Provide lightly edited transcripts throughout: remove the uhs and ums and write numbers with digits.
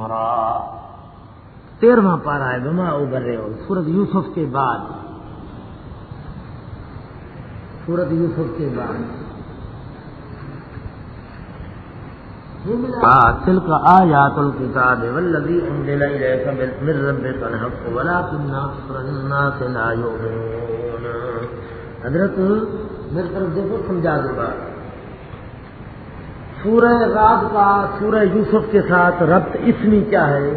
عمرا 13واں پارہ ہے بما ابرے ہو سورۃ یوسف کے بعد تلك آیات الکتاب والذی انزل الیک من ربک الحق ولکن اکثر الناس لا یؤمنون. حضرت میری طرف دیکھو سمجھا دوں گا. سورہ رعد کا سورہ یوسف کے ساتھ ربط اسمی کیا ہے؟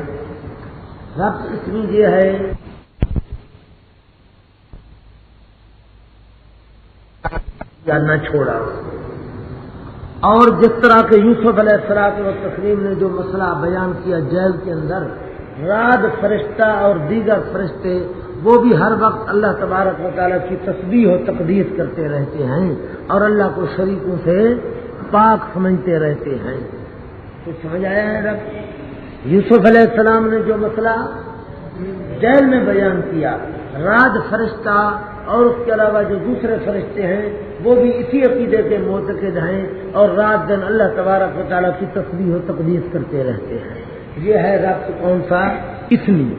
ربط اسمی یہ ہے یا نہ چھوڑا. اور جس طرح کے یوسف علیہ السلام و تسلیم نے جو مسئلہ بیان کیا جیل کے اندر، رعد فرشتہ اور دیگر فرشتے وہ بھی ہر وقت اللہ تبارک و تعالیٰ کی تسبیح و تقدیس کرتے رہتے ہیں اور اللہ کو شریکوں سے پاک سمجھتے رہتے ہیں. تو سمجھ آیا ہے رب؟ یوسف علیہ السلام نے جو مسئلہ جیل میں بیان کیا، رعد فرشتہ اور اس کے علاوہ جو دوسرے فرشتے ہیں وہ بھی اسی عقیدے کے معتقد ہیں اور رات دن اللہ تبارک و تعالیٰ کی تسبیح و تقدیس کرتے رہتے ہیں. یہ ہے ربط کون سا؟ اسمی.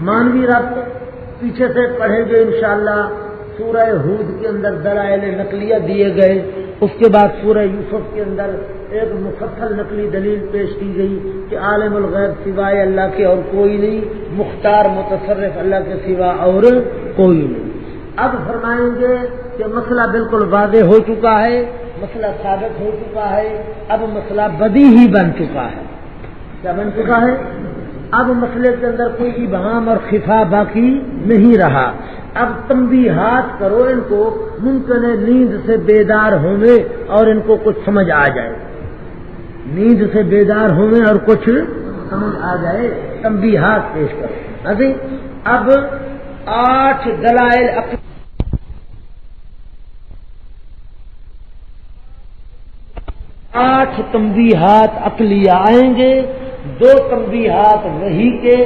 مانوی ربط پیچھے سے پڑھیں گے انشاءاللہ. سورہ ہود کے اندر دلائل نقلیہ دیے گئے، اس کے بعد سورہ یوسف کے اندر ایک مفصل نقلی دلیل پیش کی گئی کہ عالم الغیب سوائے اللہ کے اور کوئی نہیں، مختار متصرف اللہ کے سوا اور کوئی نہیں. اب فرمائیں گے کہ مسئلہ بالکل واضح ہو چکا ہے، مسئلہ ثابت ہو چکا ہے، اب مسئلہ بدیہی بن چکا ہے. کیا بن چکا ہے؟ اب مسئلے کے اندر کوئی ابہام اور خفا باقی نہیں رہا. اب تنبیہات کرو ان کو، ممکن ہے نیند سے بیدار ہوئے اور ان کو کچھ سمجھ آ جائے. نیند سے بیدار ہوئے اور کچھ سمجھ آ جائے. تنبیہات پیش کرو. اب 8 دلائل 8 تنبیہات عقلیہ آئیں گے، 2 تنبیہات وحی کے،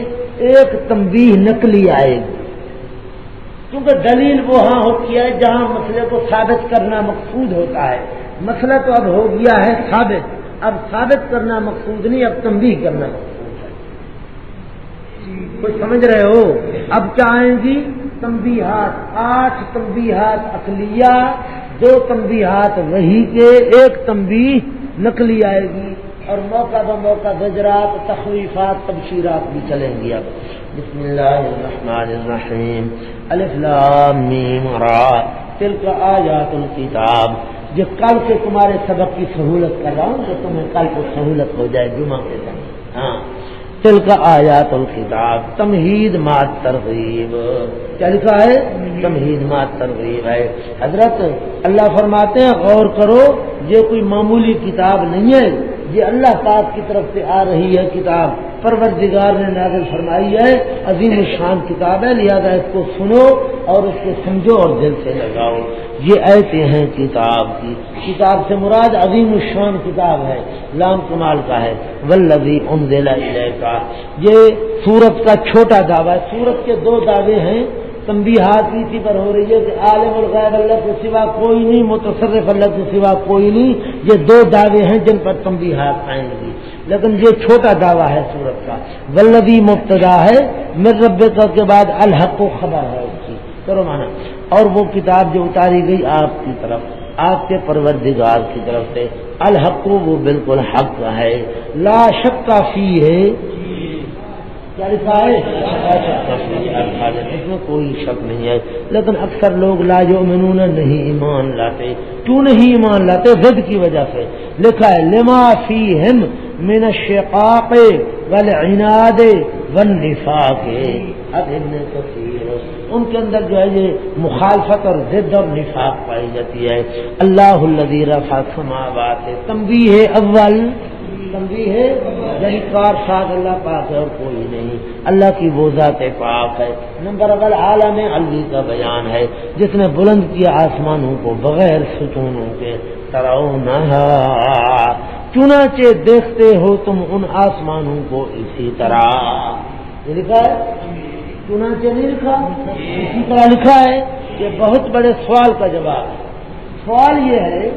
1 تنبیہ نقلی آئے گی. کیونکہ دلیل وہاں ہوتی ہے جہاں مسئلے کو ثابت کرنا مقصود ہوتا ہے. مسئلہ تو اب ہو گیا ہے ثابت، اب ثابت کرنا مقصود نہیں، اب تنبیہ کرنا مقصود ہے. کچھ سمجھ رہے ہو؟ اب کیا آئیں گی؟ تنبیہات. 8 تنبیہات عقلیہ، 2 تنبیہات وحی کے، 1 تنبیہ نقلی آئے گی. اور موقع بموقع زجرات، تخویفات، تبشیرات بھی چلیں گی. اب بسم اللہ الرحمن الرحیم. الف لام میم را تلک آیات الکتاب. جو کل سے تمہارے سبق کی سہولت کر رہا ہوں کہ تمہیں کل کو سہولت ہو جائے جمعہ کے دن. ہاں، تلک آیات الکتاب. تمہید مع ترغیب. کیا لکھا ہے؟ تمہید مع ترغیب ہے. حضرت اللہ فرماتے ہیں غور کرو، یہ کوئی معمولی کتاب نہیں ہے، یہ اللہ پاک کی طرف سے آ رہی ہے کتاب، پروردگار نے نازل فرمائی ہے، عظیم الشان کتاب ہے، لہذا اس کو سنو اور اس کو سمجھو اور دل سے لگاؤ. یہ ایتے ہیں کتاب کی. کتاب سے مراد عظیم الشان کتاب ہے، لام کمال کا ہے. والذی انزل الیک. یہ سورت کا چھوٹا دعویٰ ہے. سورت کے 2 دعوے ہیں. تنبیہات اسی پر ہو رہی ہے کہ عالم الغیب اللہ کے سوا کوئی نہیں، متصرف اللہ کے سوا کوئی نہیں. یہ 2 دعوے ہیں جن پر تنبیہات آئیں گی، لیکن یہ چھوٹا دعویٰ ہے سورت کا. والذی مبتدا ہے، من ربک کے بعد الحق و خبر ہے اس کی. کرو مانا. اور وہ کتاب جو اتاری گئی آپ کی طرف، آپ کے پروردگار کی طرف سے. الحق وہ بالکل حق ہے. لا شک فی ہے. کیا لکھا ہے؟ اس میں کوئی شک نہیں ہے. لیکن اکثر لوگ لا یؤمنون نہیں ایمان لاتے. کیوں نہیں ایمان لاتے؟ ضد کی وجہ سے. لکھا ہے لما فیہم من الشقاق والعناد والنفاق. اب ان کے اندر جو ہے یہ مخالفت اور ضد اور نفاق پائی جاتی ہے. اللہ الذی رفع السماوات. تنبیہ اول، تنبیہ ہے یعنی کار ساز اللہ پاک ہے اور کوئی نہیں. اللہ کی وہ ذات پاک ہے. نمبر اول عالم علی کا بیان ہے جس نے بلند کیا آسمانوں کو بغیر ستونوں کے. ترونہا، چنانچہ دیکھتے ہو تم ان آسمانوں کو اسی طرح. یہ لکھا ہے؟ چنانچہ نہیں لکھا، اسی طرح لکھا ہے. یہ بہت بڑے سوال کا جواب ہے. سوال یہ ہے،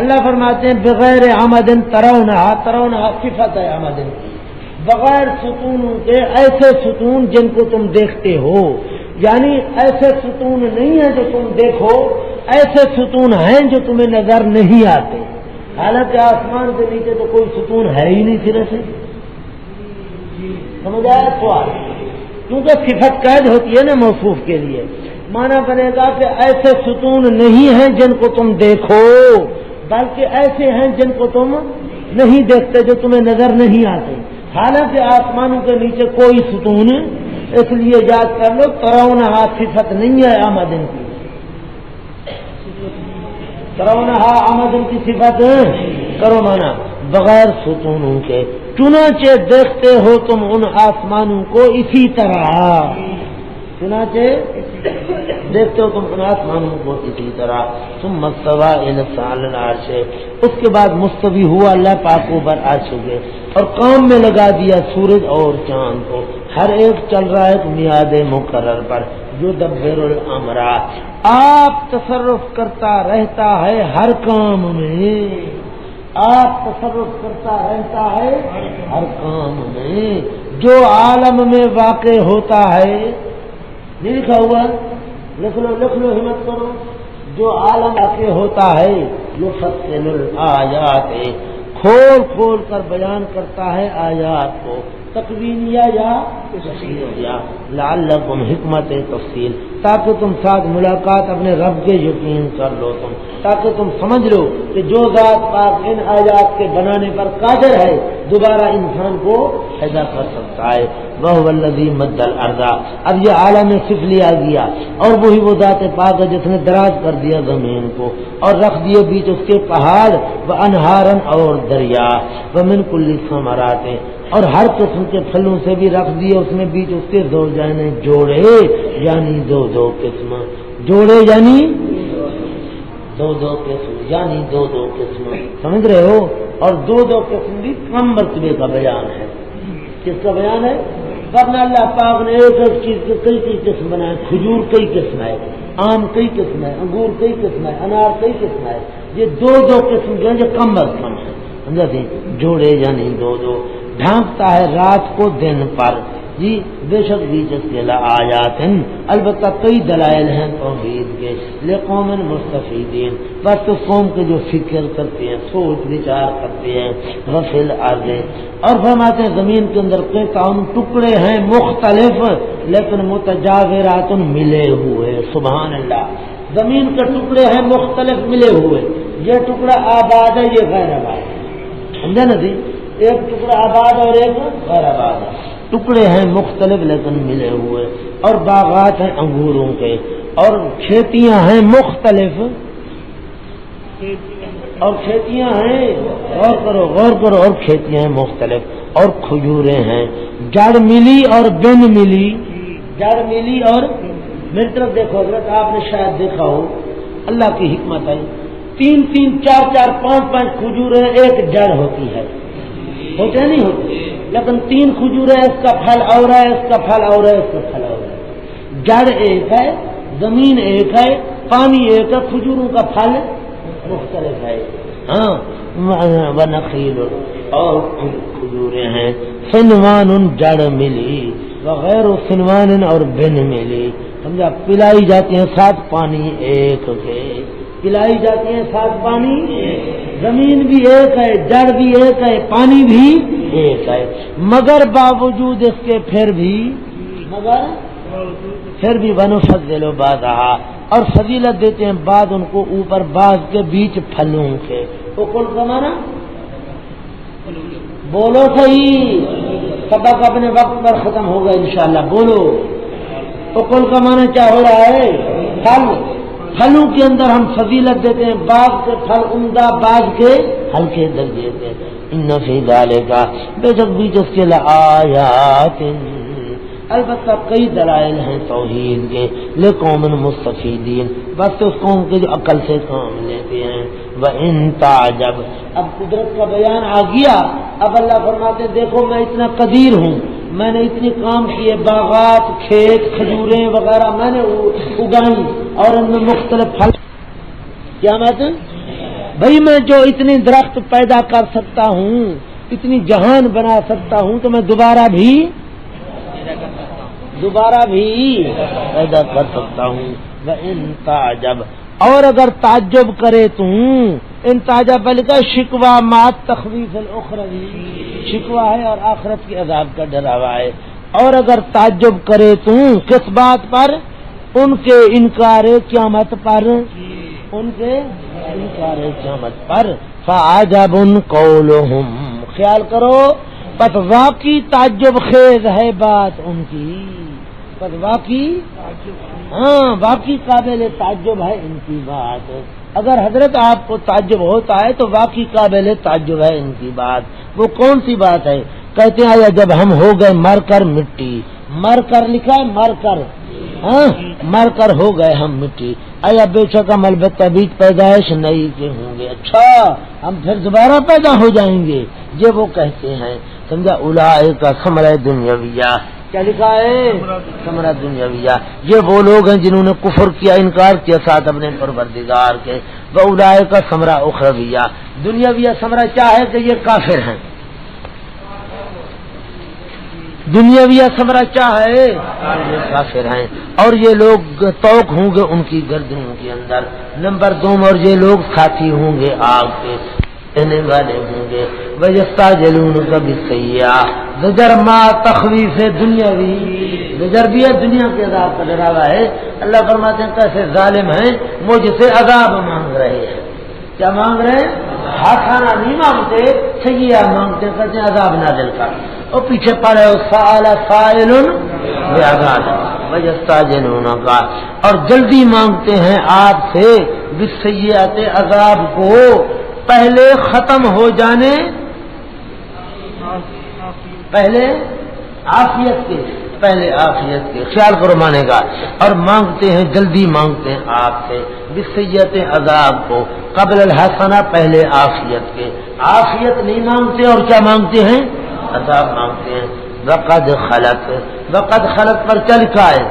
اللہ فرماتے ہیں بغیر عمد ترونہا. ترونہا صفت ہے عمد کی، بغیر ستونوں کے ایسے ستون جن کو تم دیکھتے ہو، یعنی ایسے ستون نہیں ہیں جو تم دیکھو، ایسے ستون ہیں جو تمہیں نظر نہیں آتے، حالانکہ آسمان کے نیچے تو کوئی ستون ہے ہی نہیں سرے سے. سمجھ آیا سوال؟ کیونکہ صفت قید ہوتی ہے نا موصوف کے لیے. مانا بنے گا کہ ایسے ستون نہیں ہیں جن کو تم دیکھو، بلکہ ایسے ہیں جن کو تم نہیں دیکھتے، جو تمہیں نظر نہیں آتے، حالانکہ آسمانوں کے نیچے کوئی ستون. اس لیے یاد کر لو، ترونہا صفت نہیں ہے آمدن کی، ترونہا آمدن کی صفت کرو مانا بغیر ستونوں کے. چنانچہ دیکھتے ہو تم ان آسمانوں کو اسی طرح، چنانچہ دیکھتے ہو تم ان آسمانوں کو اسی طرح. تم مستوی الی العرش، اس کے بعد مستوی ہوا اللہ پاک اوپر عرش کے، اور کام میں لگا دیا سورج اور چاند کو، ہر ایک چل رہا ہے ایک میعاد مقرر پر. یدبر الامر، آپ تصرف کرتا رہتا ہے ہر کام میں، آپ تصرف کرتا رہتا ہے ہر کام میں. جو عالم میں واقع ہوتا ہے، نہیں لکھا ہوا؟ لکھ لو ہمت کرو. جو عالم واقع ہوتا ہے یفصل الآیات، کھول کھول کر بیان کرتا ہے آیات کو، تقوینیہ یا تفصیلیہ، لعلکم حکمت تفصیل، تاکہ تم ساتھ ملاقات اپنے رب کے یقین کر لو، تاکہ تم سمجھ لو کہ جو ذات پاک ان آیات کے بنانے پر قادر ہے دوبارہ انسان کو پیدا کر سکتا ہے. وَهُوَ الَّذِي مَدَّ الْأَرْضَ، اب یہ عالم صفلی آ گیا، اور وہی وہ ذات پاک ہے جس نے دراز کر دیا زمین کو، اور رکھ دیے بیچ اس کے پہاڑ، وَأَنْهَارًا اور دریا، وَمِنْ كُلِّ الثَّمَرَاتِ اور ہر قسم کے پھلوں سے بھی رکھ دیے اس میں بیچ اس کے زوجین جوڑے، یعنی دو قسم، جوڑے یعنی دو قسم، یعنی دو قسم، سمجھ رہے ہو؟ اور دو قسم بھی کم مرتبے کا بیان ہے. کس کا بیان ہے؟ ورنہ اللہ پاک نے ایک چیز کے کئی قسم بنائے. کھجور کئی قسم ہے، آم کئی قسم ہے، انگور کئی قسم ہے، انار کئی قسم ہے. یہ دو قسم جو ہے یہ کم از کم ہے، سمجھا تھی؟ جوڑے یعنی دو ڈھانپتا ہے رات کو دن پر. جی بے شک بیچ اس کے آیات، البتہ کئی دلائل ہیں توحید کے، لقوم مستفیدین، بس اس قوم کے جو فکر کرتے ہیں، سوچ وچار کرتے ہیں. وفی الارض، اور فرماتے ہیں زمین کے اندر قطع ٹکڑے ہیں مختلف لیکن متجاورات ملے ہوئے. سبحان اللہ، زمین کے ٹکڑے ہیں مختلف ملے ہوئے. یہ ٹکڑا آباد ہے، یہ غیر آباد ہے، سمجھا نا جی؟ ایک ٹکڑا آباد اور ایک غیر آباد ہے. ٹکڑے ہیں مختلف لیکن ملے ہوئے، اور باغات ہیں انگوروں کے، اور کھیتیاں ہیں مختلف، اور کھیتیاں ہیں، غور کرو اور کھیتیاں ہیں مختلف، اور کھجوریں ہیں، جڑ ملی اور بن ملی. جڑ ملی اور میری طرف دیکھو حضرت، آپ نے شاید دیکھا ہو، اللہ کی حکمت ہے، 3 4 5 کھجوریں ایک جڑ ہوتی ہے، ہوتے نہیں ہوتے؟ لیکن 3 کھجور ہے، اس کا پھل اور ہے، اس کا پھل اور ہے، اس کا پھل اور ہے. جڑ ایک ہے، زمین ایک ہے، پانی ایک ہے، کھجوروں کا پھل مختلف ہے. ہاں، ونخیل، اور کھجوریں ہیں، سنوان جڑ ملی، وغیر سنوان اور بن ملی. سمجھا؟ پلائی جاتی ہیں ساتھ پانی ایک کے، پلائی جاتی ہیں ساتھ پانی. زمین بھی ایک ہے، جڑ بھی ایک ہے، پانی بھی ایک ہے، مگر باوجود اس کے پھر بھی ونفضل بعضھا، اور فضیلت دیتے ہیں بعض ان کو اوپر بعض کے بیچ پھلوں کے. تو کل کا مانا بولو صحیح، سبق اپنے وقت پر ختم ہوگا انشاءاللہ. بولو تو کل کا مانا کیا ہو رہا ہے؟ پھلوں کے اندر ہم فضیلت دیتے ہیں، بعض کے پھل عمدہ، بعض کے ہلکے درجے کے. ان فی ذالک، بے شک بیچ اس کے لآیات، البتہ کئی دلائل ہیں توحید کے، لقوم مستفیدین، بس اس قوم کے جو عقل سے کام لیتے ہیں. وَإِن تَعْجَبْ، اب قدرت کا بیان آ گیا. اب اللہ فرماتے دیکھو میں اتنا قدیر ہوں، میں نے اتنے کام کیے، باغات، کھیت، کھجوریں وغیرہ میں نے اگائی، اور ان میں مختلف پھل. کیا بات ہے بھائی؟ میں جو اتنی درخت پیدا کر سکتا ہوں، اتنی جہان بنا سکتا ہوں تو میں دوبارہ بھی پیدا کر سکتا ہوں. وَإِن تَعْجَبْ، اور اگر تعجب کرے تو ان تعجب کا شکوہ مات تخویف الاخروی، شکوہ ہے اور آخرت کے عذاب کا ڈراوا ہے. اور اگر تعجب کرے تو کس بات پر؟ ان کے انکار قیامت پر، ان کے انکار قیامت پر. فعجب قولہم، خیال کرو پس واقعی تعجب خیز ہے بات ان کی، پس واقعی واقعی قابل تعجب ہے ان کی بات. اگر حضرت آپ کو تعجب ہوتا ہے تو واقعی قابل تعجب ہے ان کی بات. وہ کون سی بات ہے؟ کہتے ہیں جب ہم ہو گئے مر کر مٹی، مر کر لکھا ہے مر کر، مر کر ہو گئے ہم مٹی. آیا بے شک ہم البتہ بیچ پیدائش نئی کے ہوں گے، اچھا ہم پھر دوبارہ پیدا ہو جائیں گے، یہ وہ کہتے ہیں. سمجھا؟ اولئک ثمرہ دنیاویہ، کیا لکھا ہے؟ ثمرہ دنیاویہ. یہ وہ لوگ ہیں جنہوں نے کفر کیا، انکار کیا ساتھ اپنے پروردگار کے. واولئک ثمرہ اخرویہ، دنیاویہ ثمرہ کیا ہے کہ یہ کافر ہیں. دنیاویہ ثمرہ کیا ہے؟ یہ کافر ہیں. اور یہ لوگ توق ہوں گے ان کی گردنوں کے اندر. نمبر 2، اور یہ لوگ ساتھی ہوں گے آگ کے، رہنے والے ہوں گے. وَيَسْتَعْجِلُونَكَ بِالسَّيِّئَةِ، زجر ما تخویف دنیاوی، زجر بھی ہے دنیا کے عذاب کا ڈراوا ہے. اللہ فرماتے ہیں کیسے ظالم ہیں، مجھ سے عذاب مانگ رہے ہیں. کیا مانگ رہے ہیں؟ حسنہ نہیں مانگتے، سیئہ مانگتے، کہتے ہیں عذاب نازل کر. اور پیچھے پڑے سأل سائل بعذاب وَيَسْتَعْجِلُونَكَ، اور جلدی مانگتے ہیں آپ سے بالسیئات، عذاب کو پہلے ختم ہو جانے، پہلے عافیت کے، پہلے عافیت کے. خیال کرو مانے گا. اور مانگتے ہیں، جلدی مانگتے ہیں آپ سے بالسیئات، عذاب کو قبل الحسنہ، پہلے عافیت کے. عافیت نہیں مانگتے اور کیا مانگتے ہیں؟ عذاب مانگتے ہیں. وقد خلت، وقد خلت پر کیا لکھا ہے؟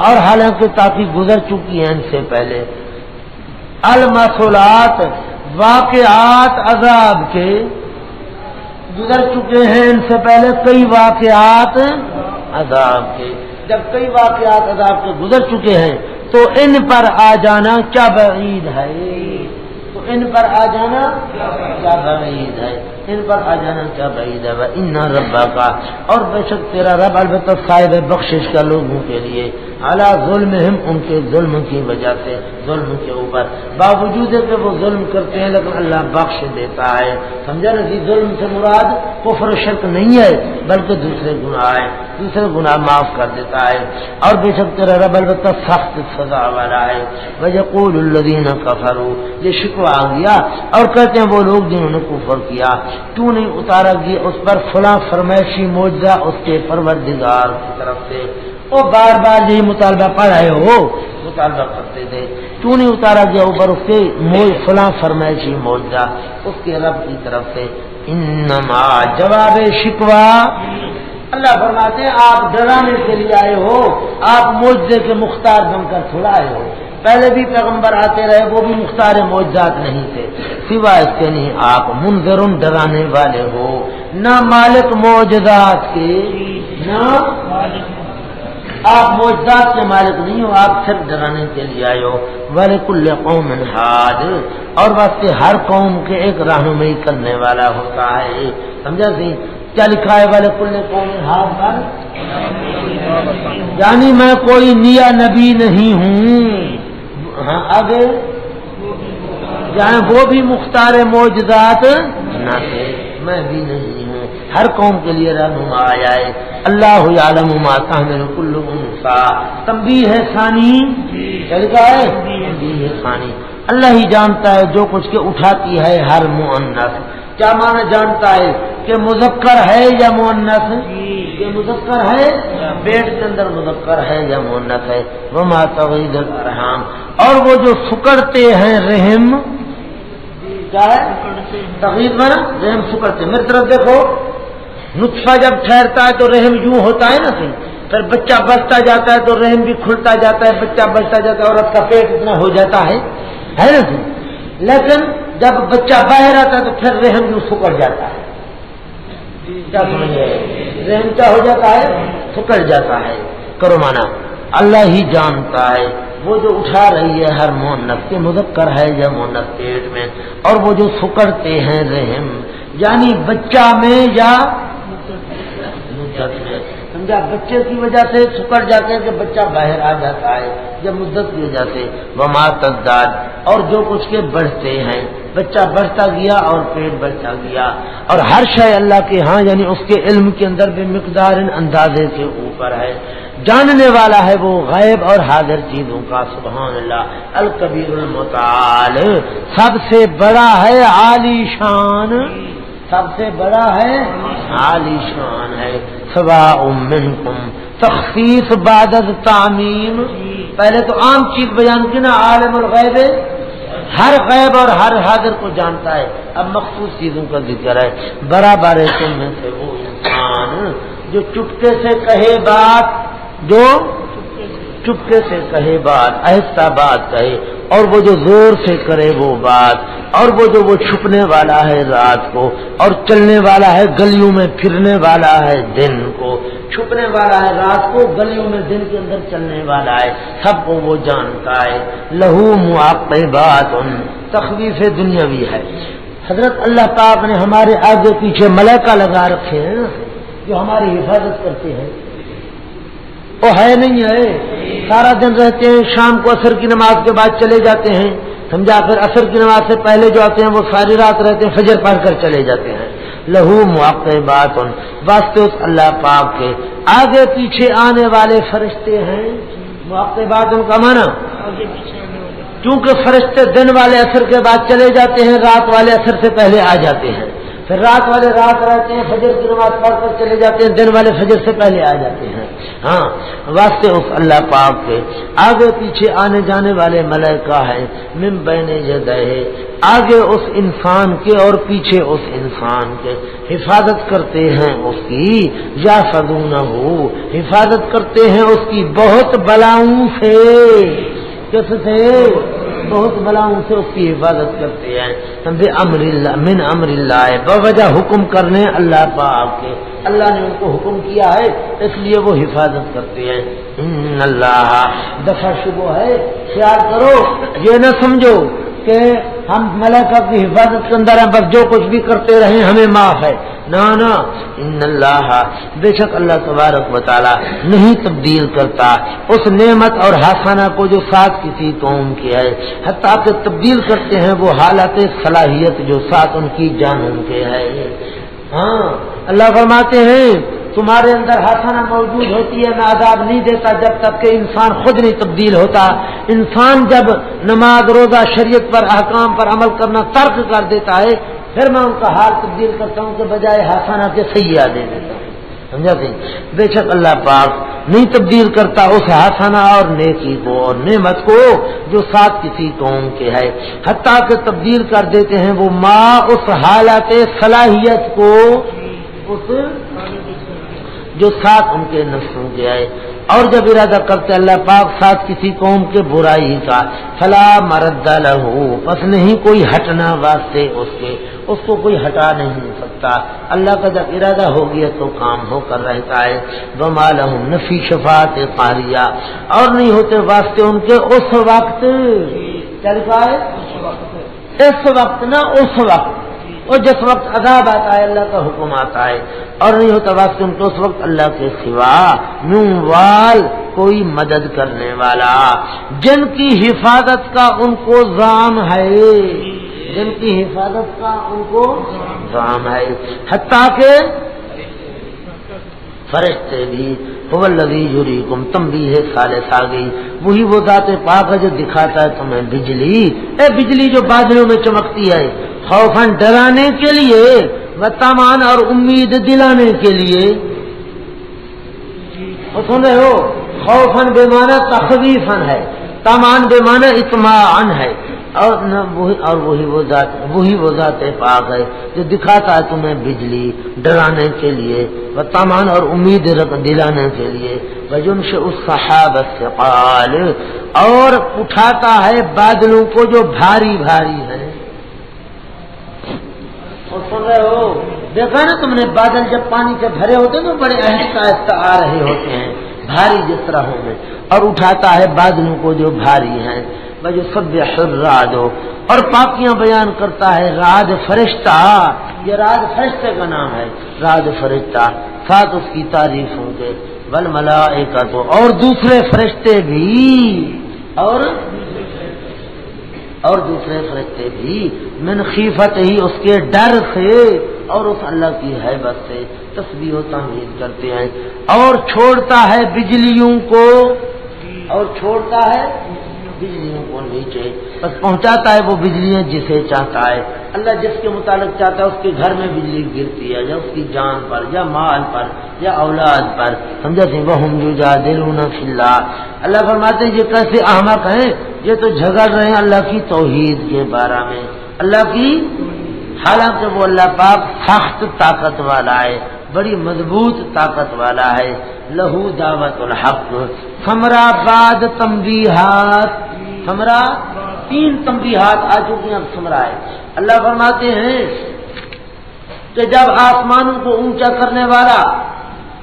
اور حالانکہ تاکہ گزر چکی ہیں ان سے پہلے. المثلات، واقعات عذاب کے گزر چکے ہیں ان سے پہلے کئی واقعات عذاب کے. جب کئی واقعات عذاب کے گزر چکے ہیں تو ان پر آ جانا کیا بعید ہے، تو ان پر آ جانا کیا بعید ہے، ان پر آ جانا کیا بعید ہے. وَإِنَّ رَبَّكَ، اور بے شک تیرا رب البتہ صاحب بخشش کا لوگوں کے لیے، علی ظلمہم، ان کے ظلم کی وجہ سے، ظلم کے اوپر، باوجود ہے کہ وہ ظلم کرتے ہیں لیکن اللہ بخش دیتا ہے. سمجھا نا جی؟ ظلم سے مراد کفر و شرک نہیں ہے بلکہ دوسرے گناہ ہیں، دوسرے گناہ معاف کر دیتا ہے. اور بے شک تیرا رب البتہ سخت سزا والا ہے. وَيَقُولُ الَّذِينَ كَفَرُوا، یہ شکوہ آ گیا اور کہتے ہیں وہ لوگ جنہوں نے کفر کیا، تو نہیں اتارا گیا اس پر فلاں فرمائشی معجزہ اس کے پروردگار کی طرف سے. وہ بار بار یہی مطالبہ پڑھ رہے ہو، مطالبہ کرتے تھے، کیوں نہیں اتارا گیا اوپر اس کے فلاں فرمائشی معجزہ اس کے رب کی طرف سے. انما، جواب شکوہ، اللہ فرماتے ہیں آپ ڈرانے کے لیے آئے ہو، آپ معجزے کے مختار بن کر تھوڑا آئے ہو. پہلے بھی پیغمبر آتے رہے، وہ بھی مختار معجزات نہیں تھے، سوائے اس کے نہیں آپ منذرن، ڈرانے والے ہو. نہ مالک معجزات کے، نہ آپ معجزات کے مالک نہیں ہو، آپ صرف ڈرانے کے لیے آئے ہو. وَلِكُلِّ قَوْمٍ هَادٍ، اور واسطے ہر قوم کے ایک رہنمائی کرنے والا ہوتا ہے. سمجھا سی؟ کیا لکھا ہے وَلِكُلِّ قَوْمٍ هَادٍ پر؟ یعنی میں کوئی نیا نبی نہیں ہوں. ہاں آگے جہاں وہ بھی مختار معجزات نہ تھے، میں بھی نہیں ہوں. ہر قوم کے لیے رہنما آیا ہے. اللہ یعلم ما تحمل کل انثی، تنبیہ ہے ثانی، کیا لکھا ہے؟ تنبیہ ہے ثانی. اللہ ہی جانتا ہے جو کچھ کے اٹھاتی ہے ہر مؤنث. کیا معنی جانتا ہے کہ مذکر ہے یا مؤنث؟ یہ مذکر ہے، پیٹ کے اندر مذکر ہے یا مؤنث ہے. وما تغیض الارحام، اور وہ جو سکڑتے ہیں رحم، کیا ہے؟ تغیض میں نا رحم سکڑتے. میری طرف دیکھو، نطفہ جب ٹھہرتا ہے تو رحم یوں ہوتا ہے نا صحیح، پھر بچہ بچتا جاتا ہے تو رحم بھی کھلتا جاتا ہے، بچہ بچتا جاتا ہے، عورت کا پیٹ اتنا ہو جاتا ہے نا صحیح. لیکن جب بچہ باہر آتا ہے تو پھر رحم یوں سکڑ جاتا ہے. کیا سمجھ رہے؟ ذہن کیا ہو جاتا ہے؟ پھکڑ جاتا ہے. کرو مانا اللہ ہی جانتا ہے وہ جو اٹھا رہی ہے ہر مؤنث کے مذکر ہے یا مؤنث پیٹ میں، اور وہ جو سکڑتے ہیں رحم یعنی بچہ میں یا مدت میں. سمجھا؟ بچے کی وجہ سے سکڑ جاتے ہیں کہ بچہ باہر آ جاتا ہے، یا مدت کی وجہ سے. وما تزداد اور جو کچھ کے بڑھتے ہیں، بچہ بڑھتا گیا اور پیٹ بڑھتا گیا. اور ہر شے اللہ کے ہاں یعنی اس کے علم کے اندر بھی مقدار اندازے کے اوپر ہے. جاننے والا ہے وہ غیب اور حاضر چیزوں کا. سبحان اللہ. الکبیر المتعال سب سے بڑا ہے عالی شان، سب سے بڑا ہے عالی شان ہے. سواء منکم تخصیص بعد تعمیم. پہلے تو عام چیز بیان کی نا، عالم الغیب ہر غیب اور ہر حاضر کو جانتا ہے. اب مخصوص چیزوں کا ذکر ہے. برابر ہے تم میں سے وہ انسان جو چپکے سے کہے بات، جو چپکے سے کہے بات، آہستہ بات کہے، اور وہ جو زور سے کرے وہ بات، اور وہ جو وہ چھپنے والا ہے رات کو، اور چلنے والا ہے گلیوں میں، پھرنے والا ہے دن کو. چھپنے والا ہے رات کو، گلیوں میں دن کے اندر چلنے والا ہے، سب کو وہ جانتا ہے. لہو معقبات تخویف دنیاوی ہے. حضرت اللہ پاک نے ہمارے آگے پیچھے ملائکہ لگا رکھے ہیں جو ہماری حفاظت کرتے ہیں. وہ ہے نہیں ہے، سارا دن رہتے ہیں، شام کو عصر کی نماز کے بعد چلے جاتے ہیں. سمجھا؟ پھر عصر کی نماز سے پہلے جو آتے ہیں وہ ساری رات رہتے ہیں، فجر پڑھ کر چلے جاتے ہیں. لہو معقبات واسطے اس اللہ پاک کے آگے پیچھے آنے والے فرشتے ہیں. معقبات ان کا معنی کیونکہ فرشتے دن والے عصر کے بعد چلے جاتے ہیں، رات والے عصر سے پہلے آ جاتے ہیں. پھر رات والے رات رہتے ہیں، فجر کی نماز پڑھ کر چلے جاتے ہیں، دن والے فجر سے پہلے آ جاتے ہیں. ہاں واسطے اس اللہ پاک کے آگے پیچھے آنے جانے والے ملائکہ ہیں. من بین یدیہ آگے اس انسان کے اور پیچھے اس انسان کے حفاظت کرتے ہیں اس کی. یا فضونہ حفاظت کرتے ہیں اس کی بہت بلاؤں سے. کس سے؟ بہت بلاؤں سے اس کی حفاظت کرتے ہیں. سمجھے؟ امر اللہ من امر اللہ بوجہ حکم کرنے اللہ پاک کے. اللہ نے ان کو حکم کیا ہے اس لیے وہ حفاظت کرتے ہیں. اللہ دفعہ شبہ ہے. خیال کرو یہ نہ سمجھو کہ ہم ملائکہ کی حفاظت کے اندر ہیں، بس جو کچھ بھی کرتے رہیں ہمیں معاف ہے. نا ان اللہ بے شک اللہ تبارک و تعالی نہیں تبدیل کرتا اس نعمت اور حسنہ کو جو ساتھ کسی قوم کی ہے، حتیٰ کہ تبدیل کرتے ہیں وہ حالت صلاحیت جو ساتھ ان کی جانوں کے ہے. ہاں اللہ فرماتے ہیں تمہارے اندر حسنہ موجود ہوتی ہے، میں عذاب نہیں دیتا جب تک کہ انسان خود نہیں تبدیل ہوتا. انسان جب نماز روزہ شریعت پر احکام پر عمل کرنا ترک کر دیتا ہے پھر میں ان کا حال تبدیل کرتا ہوں کہ بجائے حسنہ کے سیئہ دے دیتا ہوں. سمجھاتے؟ بے شک اللہ پاک نہیں تبدیل کرتا اس حسنہ اور نیکی کو اور نعمت کو جو ساتھ کسی قوم کے ہے، حتیٰ کہ تبدیل کر دیتے ہیں وہ ماں اس حالت صلاحیت کو اس جو ساتھ ان کے نفسوں کے آئے. اور جب ارادہ کرتے اللہ پاک ساتھ کسی قوم کے برائی کا فلا مرد لہ پس نہیں کوئی ہٹنا واسطے اس کے، اس کو کوئی ہٹا نہیں سکتا. اللہ کا جب ارادہ ہو گیا تو کام ہو کر رہتا ہے. وما لہم نفی شفاعت قاریہ اور نہیں ہوتے واسطے ان کے اس وقت چل پائے اس وقت نہ اس وقت، اور جس وقت عذاب آتا ہے اللہ کا حکم آتا ہے، اور نہیں ہوتا واسطے ان کو اس وقت اللہ کے سوا منوال کوئی مدد کرنے والا جن کی حفاظت کا ان کو زام ہے، جن کی حفاظت کا ان کو زام ہے. حتیٰ کہ فرشتے بھی هو الذی یریکم تنبیہ ثالث آ گئی. وہی وہ ذات پاک ہے جو دکھاتا ہے تمہیں بجلی، بجلی جو بادلوں میں چمکتی ہے، خوفاً ڈرانے کے لیے، وطمان اور امید دلانے کے لیے. سن رہے ہو؟ خوفاً بے معنی تخویفاً ہے، تامان بے معنی اطماعاً ہے. اور وہی وہ ذات پاک ہے جو دکھاتا ہے تمہیں بجلی ڈرانے کے لیے، وطمان اور امید دلانے کے لیے. وَيُنْشِئُ السَّحَابَ الثِّقَالَ اور اٹھاتا ہے بادلوں کو جو بھاری بھاری ہیں. اور سن رہے ہو؟ دیکھا نا تم نے بادل جب پانی سے بھرے ہوتے ہیں تو بڑے آہستہ آہستہ آ رہے ہوتے ہیں بھاری جس طرح ہوں میں، اور اٹھاتا ہے بادلوں کو جو بھاری ہیں، بجو سب الرعد، اور پاکیاں بیان کرتا ہے رعد فرشتہ، یہ رعد فرشتے کا نام ہے، رعد فرشتہ، ساتھ اس کی تعریفوں کے، والملائکۃ، اور دوسرے فرشتے بھی، اور دوسرے فرشتے بھی، من خیفت ہی، اس کے ڈر سے اور اس اللہ کی ہیبت سے تسبیح و تحمید کرتے ہیں، اور چھوڑتا ہے بجلیوں کو، اور چھوڑتا ہے بجلیوں کو نیچے، بس پہنچاتا ہے وہ بجلیاں جسے چاہتا ہے، اللہ جس کے متعلق چاہتا ہے اس کے گھر میں بجلی گرتی ہے، یا اس کی جان پر، یا مال پر، یا اولاد پر، سمجھا تھی وَهُمْ يُجَادِلُونَ فِي اللَّهِ، اللہ فرماتے ہیں یہ کیسے احمق ہیں، یہ تو جھگڑ رہے ہیں اللہ کی توحید کے بارے میں، اللہ کی، حالانکہ وہ اللہ پاک سخت طاقت والا ہے، بڑی مضبوط طاقت والا ہے، لہو دعوت الحق، ثمرہ بعد تنبیہات، ثمرہ 3 تنبیہات آ چکی ہیں، اب ثمرہ ہے، اللہ فرماتے ہیں کہ جب آسمانوں کو اونچا کرنے والا،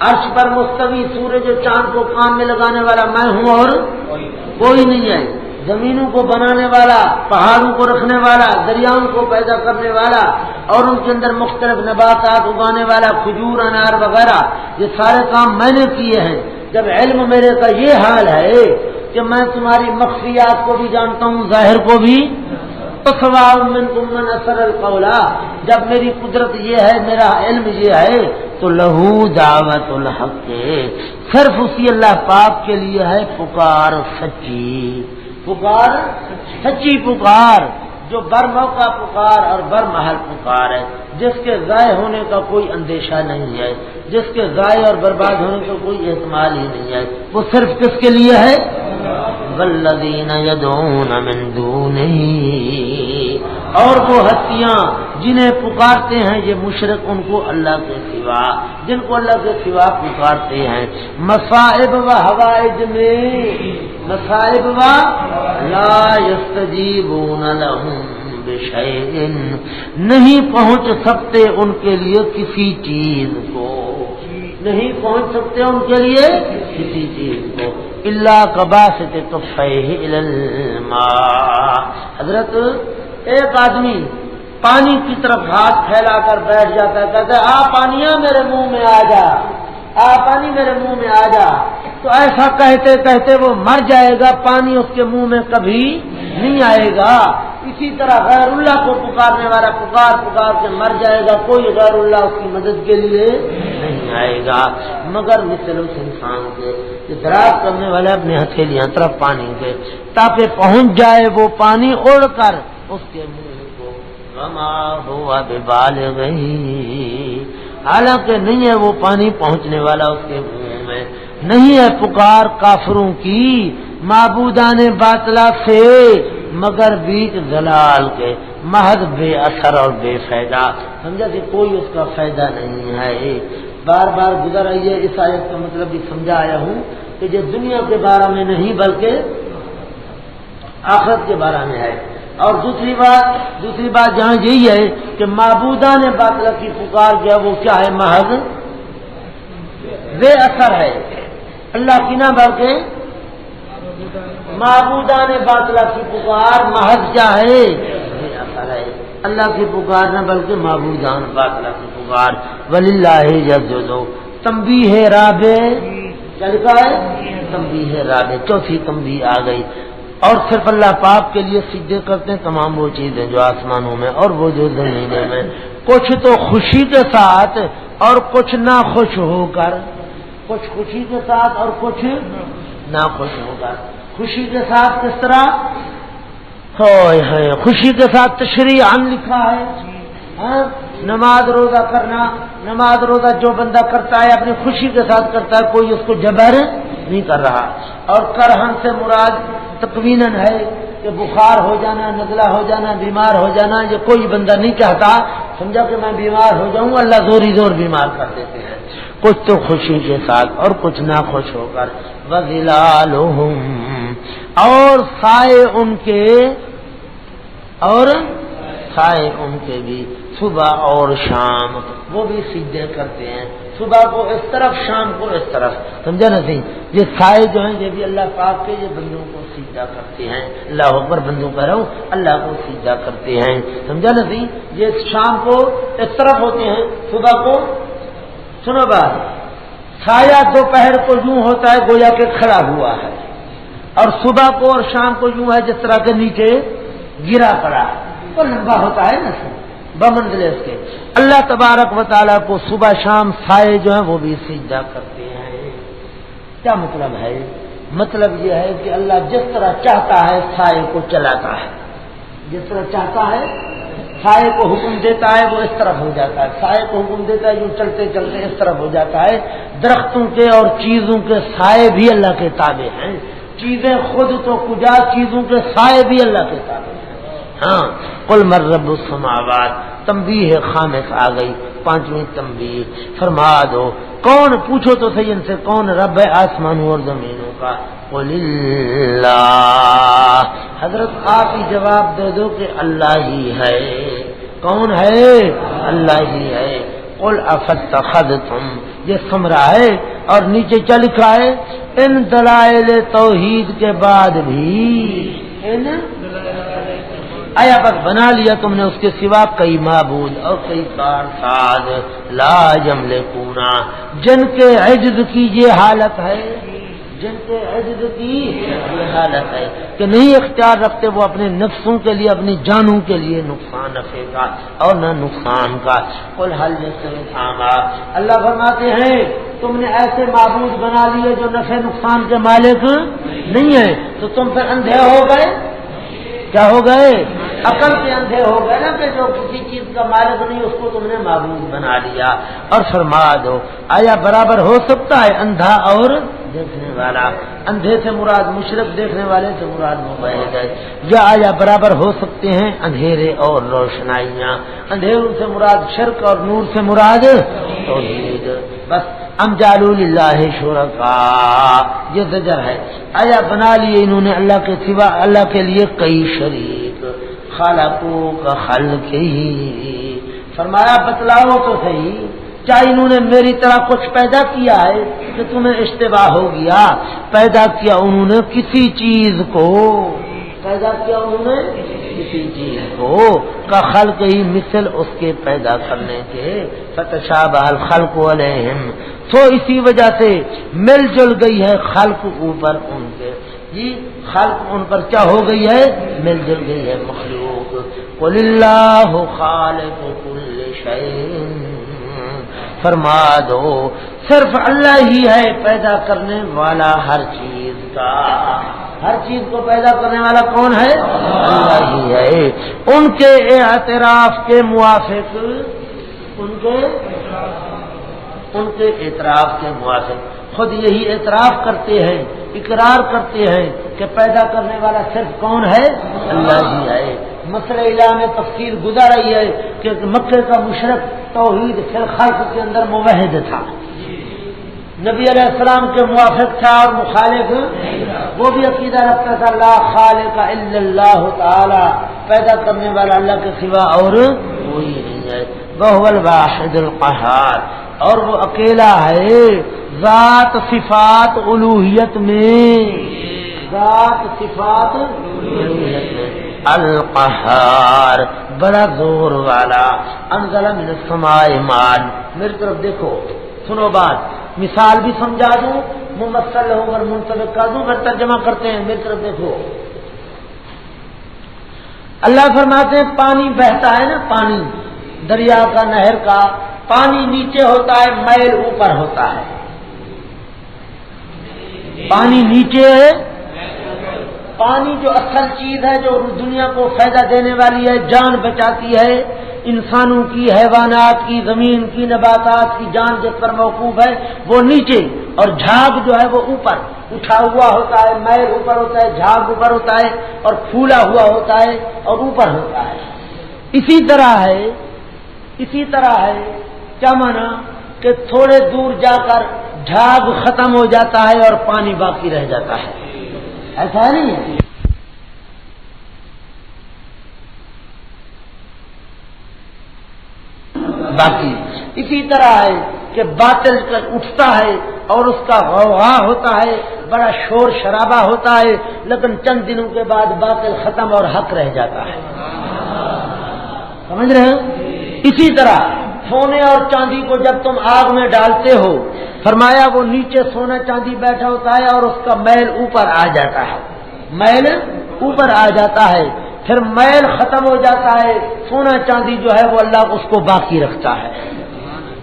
عرش پر مستوی، سورج و چاند کو کام میں لگانے والا میں ہوں اور کوئی نہیں ہے، زمینوں کو بنانے والا، پہاڑوں کو رکھنے والا، دریاؤں کو پیدا کرنے والا، اور ان کے اندر مختلف نباتات اگانے والا، کھجور، انار وغیرہ، یہ سارے کام میں نے کیے ہیں، جب علم میرے کا یہ حال ہے کہ میں تمہاری مخفیات کو بھی جانتا ہوں، ظاہر کو بھی، سواء منکم من اسر القول، جب میری قدرت یہ ہے، میرا علم یہ ہے، تو لہو دعوت الحق، صرف اسی اللہ پاک کے لیے ہے پکار سچی، پکار سچی پکار، جو بر موقع پکار اور بر محل پکار ہے، جس کے ضائع ہونے کا کوئی اندیشہ نہیں ہے، جس کے ضائع اور برباد ہونے کا کوئی احتمال ہی نہیں ہے، وہ صرف کس کے لیے ہے، والذین یدعون من دونہ، اور وہ ہستیاں جنہیں پکارتے ہیں یہ مشرک ان کو اللہ کے سوا، جن کو اللہ کے سوا پکارتے ہیں، مصائب و حوائج میں، مصائب و لا یستجیبون لہم بشیء، نہیں پہنچ سکتے ان کے لیے کسی چیز کو، نہیں پہنچ سکتے ان کے لیے کسی چیز کو، الا کباسط کفیہ الی الماء، حضرت ایک آدمی پانی کی طرف ہاتھ پھیلا کر بیٹھ جاتا ہے، کہتا ہے آ پانیاں میرے منہ میں آ جا، آ پانی میرے منہ میں آ جا، تو ایسا کہتے کہتے وہ مر جائے گا، پانی اس کے منہ میں کبھی نہیں آئے گا، اسی طرح غیر اللہ کو پکارنے والا پکار پکار کے مر جائے گا، کوئی غیر اللہ اس کی مدد کے لیے نہیں آئے گا، مگر مثل اس انسان کے کہ دراز کرنے والے اپنے ہتھیلیاں طرف پانی کے، تاکہ پہنچ جائے وہ پانی اڑ کر اس کے منہ کو، وما ہوا ببالغہ، حالانکہ نہیں ہے وہ پانی پہنچنے والا اس کے منہ میں، نہیں ہے پکار کافروں کی معبودان باطلہ سے مگر بیچ ضلال کے، محض بے اثر اور بے فائدہ، سمجھا کہ کوئی اس کا فائدہ نہیں ہے، بار بار گزر آئی ہے، اس آیت کا مطلب بھی سمجھا آیا ہوں کہ یہ دنیا کے بارے میں نہیں بلکہ آخرت کے بارے میں ہے، اور دوسری بات جہاں یہی ہے کہ معبودان باطلہ کی پکار کیا وہ کیا ہے، محض بے اثر ہے، اللہ کی نہ بلکہ معبودان باطلہ کی پکار محض کیا ہے، بے اثر ہے، اللہ کی پکار نہ بلکہ معبودان باطلہ کی پکار، وللہ یسجد، تنبیہ رابع، کیا لکھا ہے، تنبیہ رابع، چوتھی تنبیہ آ گئی، اور صرف اللہ پاک کے لیے سجدے کرتے ہیں تمام وہ چیزیں جو آسمانوں میں اور وہ جو زمینوں میں، کچھ تو خوشی کے ساتھ اور کچھ ناخوش ہو کر، کچھ خوشی کے ساتھ اور کچھ ناخوش ہو کر، خوشی کے ساتھ کس طرح، خوشی کے ساتھ تشریعاً لکھا ہے، نماز روزہ کرنا، نماز روزہ جو بندہ کرتا ہے اپنی خوشی کے ساتھ کرتا ہے، کوئی اس کو جبر نہیں کر رہا، اور کرہن سے مراد تقویناً ہے کہ بخار ہو جانا، نزلہ ہو جانا، بیمار ہو جانا، یہ کوئی بندہ نہیں چاہتا، سمجھا کہ میں بیمار ہو جاؤں، اللہ زوری زور بیمار کر دیتے ہیں، کچھ تو خوشی کے ساتھ اور کچھ ناخوش ہو کر، وَظِلَالُهُمْ، اور سائے ان کے، اور سائے ان کے بھی صبح اور شام، وہ بھی سجدے کرتے ہیں، صبح کو اس طرف، شام کو اس طرف، سمجھا نا صحیح؟ یہ سائے جو ہیں یہ بھی اللہ پاک کے، یہ بندوں کو سجدہ کرتے ہیں، اللہ اکبر بندوں کہہ رہا ہوں، اللہ کو سجدہ کرتے ہیں، سمجھا نا صحیح؟ یہ شام کو اس طرف ہوتے ہیں، صبح کو، سنو بات، سایہ دوپہر کو یوں ہوتا ہے گویا کہ کھڑا ہوا ہے، اور صبح کو اور شام کو یوں ہے جس طرح کے نیچے گرا پڑا، تو لمبا ہوتا ہے نا بمنزل اس کے۔ اللہ تبارک و تعالیٰ کو صبح شام سائے جو ہیں وہ بھی سجدہ کرتے ہیں۔ کیا مطلب ہے؟ مطلب یہ ہے کہ اللہ جس طرح چاہتا ہے سائے کو چلاتا ہے، جس طرح چاہتا ہے سائے کو حکم دیتا ہے وہ اس طرف ہو جاتا ہے، سائے کو حکم دیتا ہے جو چلتے چلتے اس طرف ہو جاتا ہے۔ درختوں کے اور چیزوں کے سائے بھی اللہ کے تابع ہیں، چیزیں خود تو کجا، چیزوں کے سائے بھی اللہ کے تابع ہیں۔ ہاں، قل من رب السماوات، تنبیہ خامس آ گئی، پانچویں تنبیہ، فرما دو کون، پوچھو تو صحیح ان سے، کون رب ہے آسمانوں اور زمینوں کا؟ قل اللہ، حضرت آپ ہی جواب دے دو کہ اللہ ہی ہے۔ کون ہے؟ اللہ ہی ہے۔ قل افاتخذتم، یہ سمرا ہے اور نیچے کیا لکھا ہے؟ ان دلائل توحید کے بعد بھی، ان آیا بس بنا لیا تم نے اس کے سوا کئی معبود اور کئی کارساز، لا یملکون، جن کے عجز کی یہ حالت ہے، جن کے عجز کی یہ حالت ہے کہ نہیں اختیار رکھتے وہ اپنے نفسوں کے لیے، اپنی جانوں کے لیے نقصان نفع کا اور نہ نقصان کا۔ قل هل يستوي الأعمى، اللہ فرماتے ہیں تم نے ایسے معبود بنا لیے جو نفع نقصان کے مالک نہیں ہیں، تو تم پھر اندھے ہو گئے، کیا ہو گئے؟ عقل کے اندھے ہو گئے نا، کہ جو کسی چیز کا مالک نہیں اس کو تم نے معبود بنا لیا۔ اور فرما دو آیا برابر ہو سکتا ہے اندھا اور دیکھنے والا؟ اندھے سے مراد مشرق، دیکھنے والے سے مراد مبعد ہے۔ یا آیا برابر ہو سکتے ہیں اندھیرے اور روشنائیاں؟ اندھیروں سے مراد شرک اور نور سے مراد توحید۔ بس ام جعلوا للہ شرکاء، یہ زجر ہے۔ آیا بنا لیے انہوں نے اللہ کے سوا، اللہ کے لیے کئی شریک، خالقو کا خلق ہی، فرمایا بتلاؤ تو صحیح، کیا انہوں نے میری طرح کچھ پیدا کیا ہے کہ تمہیں اشتباہ ہو گیا؟ پیدا کیا انہوں نے کسی چیز کو، پیدا کیا انہوں نے کسی چیز کو، کا خلق ہی، مثل اس کے پیدا کرنے کے، فتشابہ الخلق علیہم، تو اسی وجہ سے مل جل گئی ہے خلق اوپر ان کے، جی خلق ان پر کیا ہو گئی ہے؟ مل جل گئی ہے مخلوق۔ قل اللہ خالق کل شیء، فرما دو صرف اللہ ہی ہے پیدا کرنے والا ہر چیز کا، ہر چیز کو پیدا کرنے والا کون ہے؟ اللہ ہی ہے۔ ان کے اعتراف کے موافق، ان کے اعتراف کے موافق خود یہی اعتراف کرتے ہیں، اقرار کرتے ہیں کہ پیدا کرنے والا صرف کون ہے؟ اللہ ہی ہے۔ مسئلہ الہ میں تفصیل گزر رہی ہے کہ مکے کا مشرک توحید فی الخلق کے اندر موحد تھا، نبی علیہ السلام کے موافق تھا اور مخالف، وہ بھی عقیدہ رکھتا تھا لا خالق الا اللہ تعالی، پیدا کرنے والا اللہ کے سوا اور کوئی نہیں ہے، وہو الواحد القہار، اور وہ اکیلا ہے ذات صفات الوہیت میں، ذات صفات الوہیت میں، القہار بڑا زور والا، انزل من السماء ماء، میری طرف دیکھو سنو بات، مثال بھی سمجھا دوں، ممثل ہو کر منطبق کر دوں، پھر ترجمہ کرتے ہیں، میری طرف دیکھو۔ اللہ فرماتے ہیں پانی بہتا ہے نا، پانی دریا کا، نہر کا، پانی نیچے ہوتا ہے، میل اوپر ہوتا ہے، پانی نیچے ہے، پانی جو اصل چیز ہے جو دنیا کو فائدہ دینے والی ہے، جان بچاتی ہے، انسانوں کی، حیوانات کی، زمین کی، نباتات کی جان جس پر موقوف ہے وہ نیچے، اور جھاگ جو ہے وہ اوپر اٹھا ہوا ہوتا ہے، میل اوپر ہوتا ہے، جھاگ اوپر ہوتا ہے، اور پھولا ہوا ہوتا ہے اور اوپر ہوتا ہے۔ اسی طرح ہے کیا مانا کہ تھوڑے دور جا کر جھاگ ختم ہو جاتا ہے اور پانی باقی رہ جاتا ہے، ایسا نہیں ہے؟ باقی اسی طرح ہے کہ باطل اٹھتا ہے اور اس کا غوغا ہوتا ہے، بڑا شور شرابہ ہوتا ہے، لیکن چند دنوں کے بعد باطل ختم اور حق رہ جاتا ہے۔ سمجھ رہے ہیں؟ اسی طرح سونے اور چاندی کو جب تم آگ میں ڈالتے ہو، فرمایا وہ نیچے سونا چاندی بیٹھا ہوتا ہے اور اس کا میل اوپر آ جاتا ہے، میل اوپر آ جاتا ہے، پھر میل ختم ہو جاتا ہے، سونا چاندی جو ہے وہ اللہ اس کو باقی رکھتا ہے،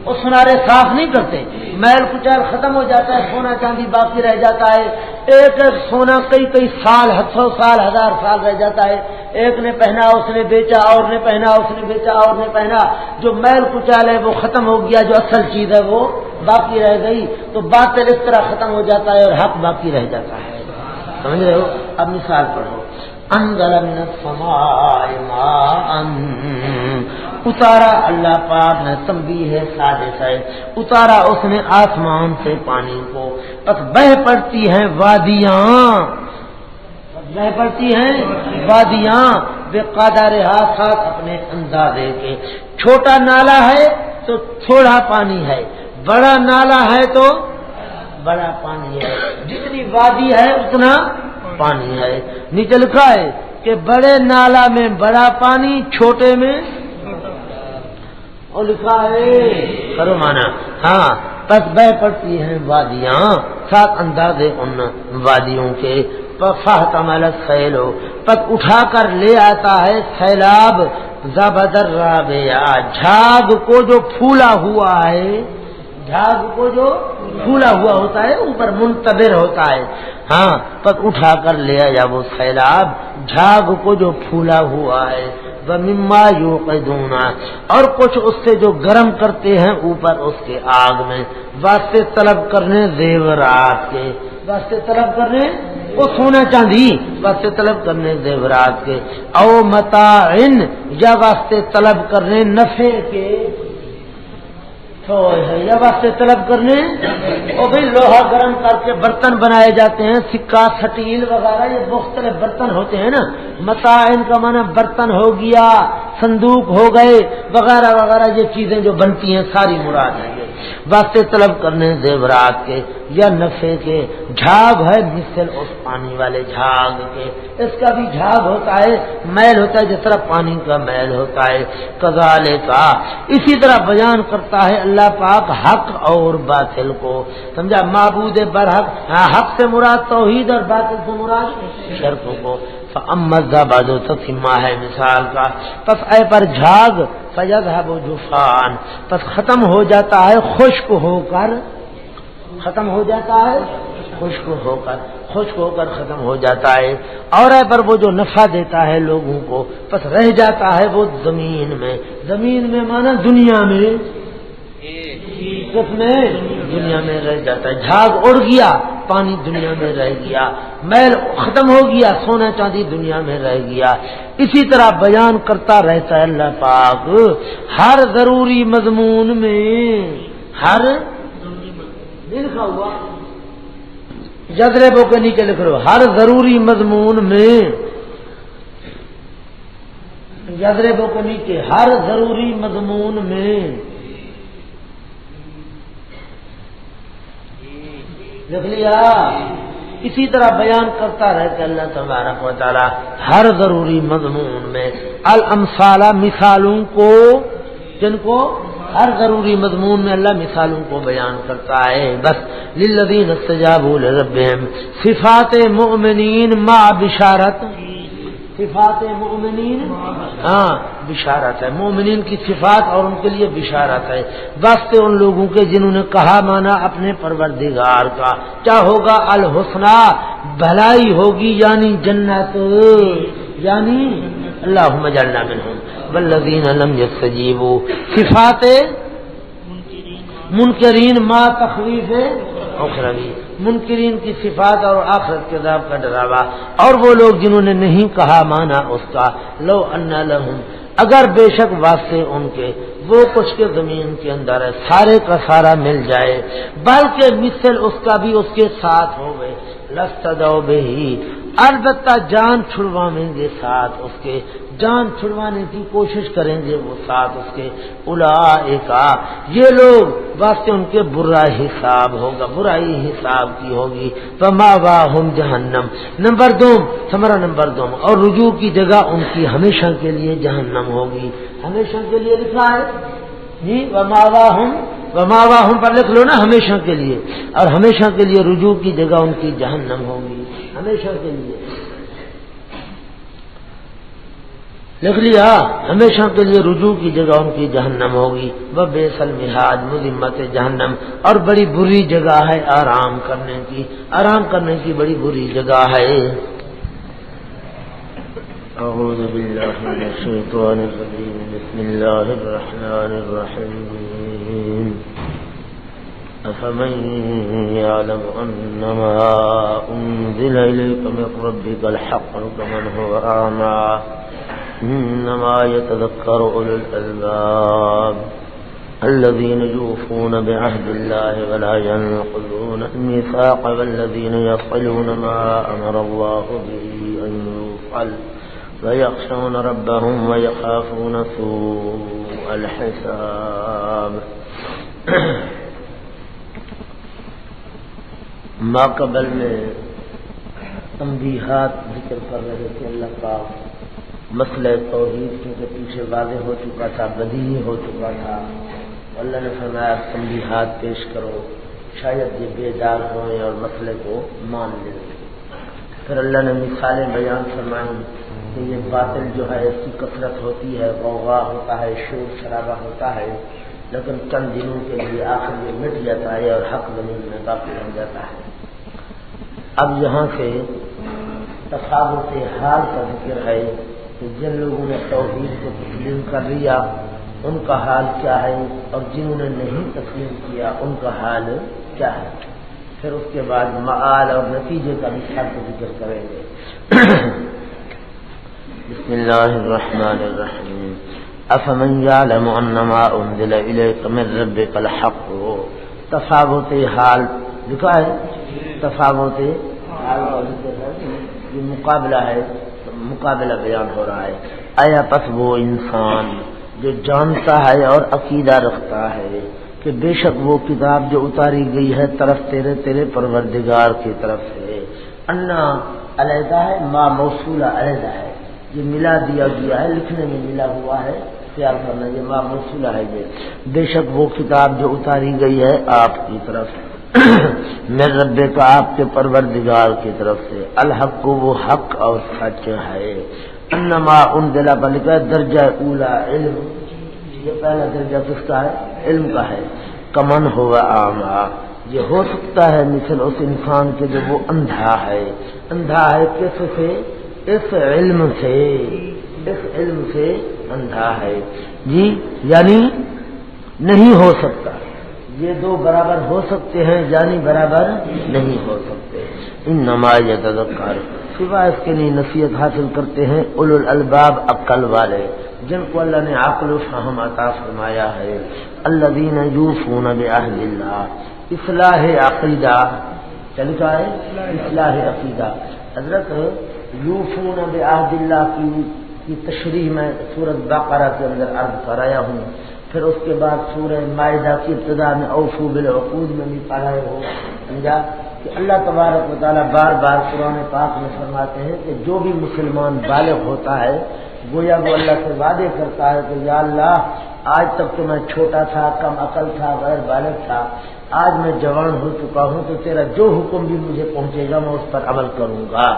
وہ سنارے صاف نہیں کرتے، میل کچیل ختم ہو جاتا ہے، سونا چاندی باقی رہ جاتا ہے، ایک ایک سونا کئی سال، 100 سال، 1000 سال رہ جاتا ہے، ایک نے پہنا اس نے بیچا، اور نے پہنا اس نے بیچا، اور نے پہنا، جو میل کچیل ہے وہ ختم ہو گیا، جو اصل چیز ہے وہ باقی رہ گئی، تو باطل اس طرح ختم ہو جاتا ہے اور حق باقی رہ جاتا ہے۔ سمجھ رہے ہو؟ اب مثال پڑھو، انزل من السماء ماء، اتارا اللہ پاک نے، تنبیہ ہے سازش ہے، اتارا اس نے آسمان سے پانی کو، پس بہ پڑتی ہیں وادیاں، بہ پڑتی ہیں وادیاں، بے قدرہا، ساتھ اپنے اندازے کے، چھوٹا نالا ہے تو تھوڑا پانی ہے، بڑا نالا ہے تو بڑا پانی ہے، جتنی وادی ہے اتنا پانی ہے۔ نیچے لکھا ہے کہ بڑے نالا میں بڑا پانی، چھوٹے میں، اور لکھا ہے کرو مانا، ہاں، پس بہ پڑتی ہیں وادیاں، ساتھ اندازے ان وادیوں کے، فاحتمل السیل، پس اٹھا کر لے آتا ہے سیلاب، زبدر رابعہ، جھاگ کو جو پھولا ہوا ہے، جھاگ کو جو پھولا ہوا ہوتا ہے، اوپر منتبر ہوتا ہے، ہاں، پس اٹھا کر لے آیا وہ سیلاب، جھاگ کو جو پھولا ہوا ہے، وَمِمَّا يُوقِدُونَ، اور کچھ اس سے جو گرم کرتے ہیں اوپر اس کے آگ میں، واسطے طلب کرنے زیورات کے، واسطے طلب کرنے وہ سونا چاندی، واسطے طلب کرنے زیورات کے، او متاعن، یا واسطے طلب کرنے نفع کے، یا واسطے طلب کرنے، اور بھائی لوہا گرم کر کے برتن بنائے جاتے ہیں، سکہ، سٹیل وغیرہ، یہ مختلف برتن ہوتے ہیں نا، متاعن کا معنی برتن ہو گیا، صندوق ہو گئے وغیرہ وغیرہ، یہ چیزیں جو بنتی ہیں ساری مراد ہیں، واسطے طلب کرنے زیورات کے یا نفع کے، جھاگ ہے مثل اس پانی والے جھاگ کے، اس کا بھی جھاگ ہوتا ہے، میل ہوتا ہے جس طرح پانی کا میل ہوتا ہے، کذالک، اسی طرح بیان کرتا ہے اللہ پاک حق اور باطل کو، سمجھا، معبود برحق، حق سے مراد توحید اور باطل سے مراد شرکوں کو، فَأَمَّا الزَّبَدُ، تسمہ ہے مثال کا، پس اے پر جھاگ، فَيَذْهَبُ جُفَّاءً، پس ختم ہو جاتا ہے خشک ہو کر، ختم ہو جاتا ہے خشک ہو کر، خشک ہو کر ختم ہو جاتا ہے، اور اے پر وہ جو نفع دیتا ہے لوگوں کو، پس رہ جاتا ہے وہ زمین میں، زمین میں مانا دنیا میں، کس میں؟ دنیا میں رہ جاتا ہے، جھاگ اڑ گیا، پانی دنیا میں رہ گیا، میل ختم ہو گیا، سونا چاندی دنیا میں رہ گیا، اسی طرح بیان کرتا رہتا ہے اللہ پاک ہر ضروری مضمون میں، ہر لکھا ہوا جذربوں کے نیچے لکھ لو، ہر ضروری مضمون میں، جذربوں کے نیچے ہر ضروری مضمون میں، لکھ لیا، اسی طرح بیان کرتا رہتا اللہ تبارک و تعالی ہر ضروری مضمون میں، الامثال، مثالوں کو، جن کو ہر ضروری مضمون میں اللہ مثالوں کو بیان کرتا ہے، بس للذین استجابوا لربہم، صفات مؤمنین مع بشارت، صفات مؤمنین، ہاں بشارت ہے، مومنین کی صفات اور ان کے لیے بشارت ہے، واسطے ان لوگوں کے جنہوں نے کہا مانا اپنے پروردگار کا، کیا ہوگا؟ الحسنہ، بھلائی ہوگی، یعنی جنت، یعنی اللہم اجعلنا منہم، والذین لم یستجیبوا، صفات منکرین ما تخویف اخروی، منکرین کی صفات اور آخرت کے عذاب کا ڈراوا، اور وہ لوگ جنہوں نے نہیں کہا مانا اس کا، لو ان لہم، اگر بے شک واسطے ان کے وہ کچھ کے زمین کے اندر ہے، سارے کا سارا مل جائے، بلکہ مثل اس کا بھی اس کے ساتھ ہو گئے، لستدعوا بہ، البتہ جان چھڑوائیں گے ساتھ اس کے، جان چھڑوانے کی کوشش کریں گے وہ ساتھ اس کے، اولئک یہ لوگ واسطے ان کے برا حساب ہوگا، برائی حساب کی ہوگی، فماواہم جہنم۔ نمبر 2 ہمارا نمبر 2 اور رجوع کی جگہ ان کی ہمیشہ کے لیے جہنم ہوگی، ہمیشہ کے لیے لکھا ہے جی، وماواہم پر لکھ لو نا ہمیشہ کے لیے، اور ہمیشہ کے لیے رجوع کی جگہ ان کی جہنم ہوگی، ہمیشہ کے لیے لکھ لیا، ہمیشہ کے لیے رجوع کی جگہ ان کی جہنم ہوگی، وبئس المہاد مذمت جہنم، اور بڑی بری جگہ ہے آرام کرنے کی بڑی بری جگہ ہے۔ اعوذ باللہ من الشیطان الرجیم، بسم اللہ الرحمن الرحیم، افمن یعلم انما انزل الیک من ربک الحق کمن هو اعمی انما يتذكر اولو الالباب الذين يوفون بعهد الله ولا ينقضون الميثاق والذين يصلون ما امر الله به ان يفعل ويخشون ربهم ويخافون سوء الحساب۔ ما قبل میں تنبیہات ذکر کر رہے تھے اللہ کا مسئلہ توحید، کیونکہ پیچھے واضح ہو چکا تھا، بدیہی ہو چکا تھا، اللہ نے فرمایا تنبیہات پیش کرو شاید یہ بیدار ہوئیں اور مسئلے کو مان لیں۔ پھر اللہ نے مثالیں بیان فرمائیں کہ یہ باطل جو ہے اس کی کثرت ہوتی ہے، غوغا ہوتا ہے، شور شرابہ ہوتا ہے، لیکن چند دنوں کے لیے آخر یہ مٹ جاتا ہے اور حق زمین میں باقی رہ جاتا ہے۔ اب یہاں سے تفاوت حال کا ذکر ہے کہ جن لوگوں نے توحید کو تسلیم کر لیا ان کا حال کیا ہے، اور جنہوں نے نہیں تسلیم کیا ان کا حال کیا ہے۔ پھر اس کے بعد معال اور نتیجے کا مثال کو ذکر کریں گے۔ بسم اللہ الرحمن الرحیم، افمن یعلم انما انزل الیک من ربک الحق، تفاوت حال لکھا ہے، تفاوت حال کا ذکر ہے، یہ مقابلہ ہے، مقابلہ بیان ہو رہا ہے۔ آیا پس وہ انسان جو جانتا ہے اور عقیدہ رکھتا ہے کہ بے شک وہ کتاب جو اتاری گئی ہے طرف تیرے پروردگار کی طرف سے، انا علیحدہ ہے، ما موصولہ علیحدہ ہے، یہ ملا دیا گیا ہے، لکھنے میں ملا ہوا ہے، خیال کرنا یہ ما موصولہ ہے، یہ بے شک وہ کتاب جو اتاری گئی ہے آپ کی طرف میرے رب کا آپ کے پروردگار کی طرف سے، الحق کو وہ حق اور سچ ہے، انما انزل پر لکھا ہے درجہ اولا علم، یہ پہلا درجہ کس کا ہے؟ علم کا ہے، کمن ہوا اعمی، یہ ہو سکتا ہے مثل اس انسان کے جو وہ اندھا ہے کس سے؟ اس علم سے اندھا ہے جی، یعنی نہیں ہو سکتا، یہ دو برابر ہو سکتے ہیں یعنی برابر نہیں ہو سکتے۔ انما یتذکر، سوائے اس کے لیے نصیحت حاصل کرتے ہیں اولو الالباب، عقل والے، جن کو اللہ نے عقل و فہم عطا فرمایا ہے، الذین یوفون بعہد اللہ، اصلاح عقیدہ، کیا لکھا ہے؟ اصلاح عقیدہ۔ حضرت یوفون بعہد اللہ کی تشریح میں سورۃ بقرہ کے اندر عرض کرایا ہوں، پھر اس کے بعد سورہ مائدہ کی ابتدا میں اوفوا بالعقود میں بھی پڑھائے ہو سمجھا کہ اللہ تبارک و تعالیٰ بار بار قرآن پاک میں فرماتے ہیں کہ جو بھی مسلمان بالغ ہوتا ہے گویا وہ اللہ سے وعدے کرتا ہے کہ یا اللہ آج تک تو میں چھوٹا تھا، کم عقل تھا، غیر بالغ تھا، آج میں جوان ہو چکا ہوں تو تیرا جو حکم بھی مجھے پہنچے گا میں اس پر عمل کروں گا۔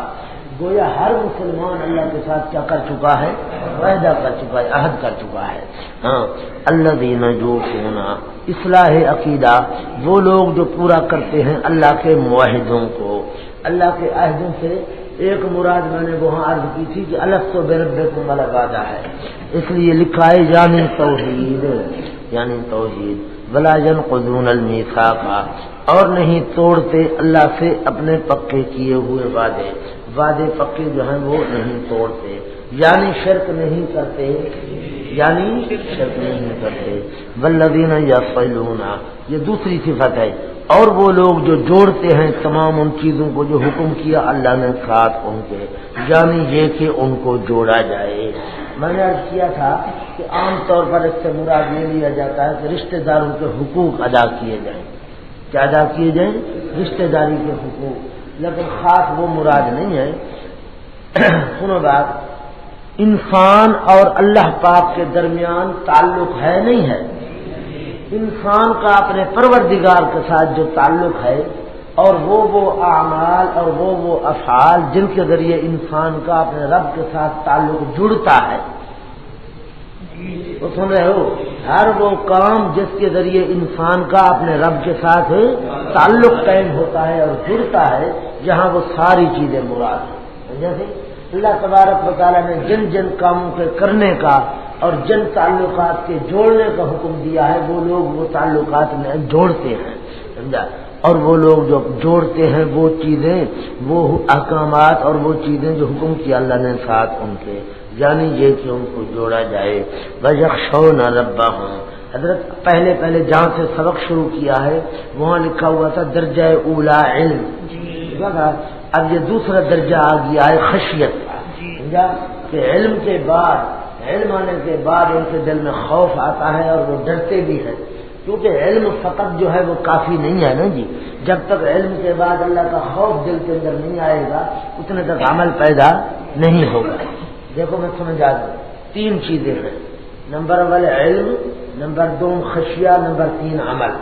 گویا ہر مسلمان اللہ کے ساتھ کیا کر چکا ہے؟ وعدہ کر چکا ہے، عہد کر چکا ہے۔ ہاں، الذین یوفون، اصلاح عقیدہ، وہ لوگ جو پورا کرتے ہیں اللہ کے معاہدوں کو، اللہ کے عہدوں سے ایک مراد میں نے وہاں عرض کی تھی کہ الستو بربکم والا وعدہ ہے، اس لیے لکھا ہے یعنی توحید، ولا ينقضون المیثاق، اور نہیں توڑتے اللہ سے اپنے پکے کیے ہوئے وعدے پکے جو ہیں وہ نہیں توڑتے، یعنی شرک نہیں کرتے، یعنی شرک نہیں کرتے. والذین یصلون، یہ دوسری صفت ہے. اور وہ لوگ جو جوڑتے ہیں تمام ان چیزوں کو جو حکم کیا اللہ نے ساتھ ان کے، یعنی یہ کہ ان کو جوڑا جائے. میں نے عرض کیا تھا کہ عام طور پر اس سے مراد یہ لیا جاتا ہے کہ رشتہ داروں کے حقوق ادا کیے جائیں. کیا ادا کیے جائیں؟ رشتہ داری کے حقوق. لیکن خاص وہ مراد نہیں ہے. سنو بات، انسان اور اللہ پاک کے درمیان تعلق ہے نہیں ہے؟ انسان کا اپنے پروردگار کے ساتھ جو تعلق ہے، اور وہ اعمال اور وہ افعال جن کے ذریعے انسان کا اپنے رب کے ساتھ تعلق جڑتا ہے. تو سن رہے ہو؟ ہر وہ کام جس کے ذریعے انسان کا اپنے رب کے ساتھ تعلق قائم ہوتا ہے اور جڑتا ہے، جہاں وہ ساری چیزیں مراد ہیں. جیسے اللہ تبارک و تعالیٰ نے جن جن کاموں کے کرنے کا اور جن تعلقات کے جوڑنے کا حکم دیا ہے، وہ لوگ وہ تعلقات میں جوڑتے ہیں. سمجھا؟ اور وہ لوگ جو جوڑتے ہیں وہ چیزیں، وہ احکامات اور وہ چیزیں جو حکم کیا اللہ نے ساتھ ان کے، یعنی یہ کہ ان کو جوڑا جائے. وَيَخْشَوْنَ رَبَّهُمْ، حضرت پہلے جہاں سے سبق شروع کیا ہے وہاں لکھا ہوا تھا درجہ اولا علم. اب یہ دوسرا درجہ آ گیا ہے خشیت کا. سمجھا؟ کہ علم کے بعد، علم آنے کے بعد ان کے دل میں خوف آتا ہے اور وہ ڈرتے بھی ہیں. کیونکہ علم فقط جو ہے وہ کافی نہیں ہے نا جی. جب تک علم کے بعد اللہ کا خوف دل کے اندر نہیں آئے گا اتنے تک عمل پیدا نہیں ہوگا. دیکھو میں سمجھا دوں، تین چیزیں ہیں. نمبر اول علم، نمبر دو خشیہ، نمبر تین عمل.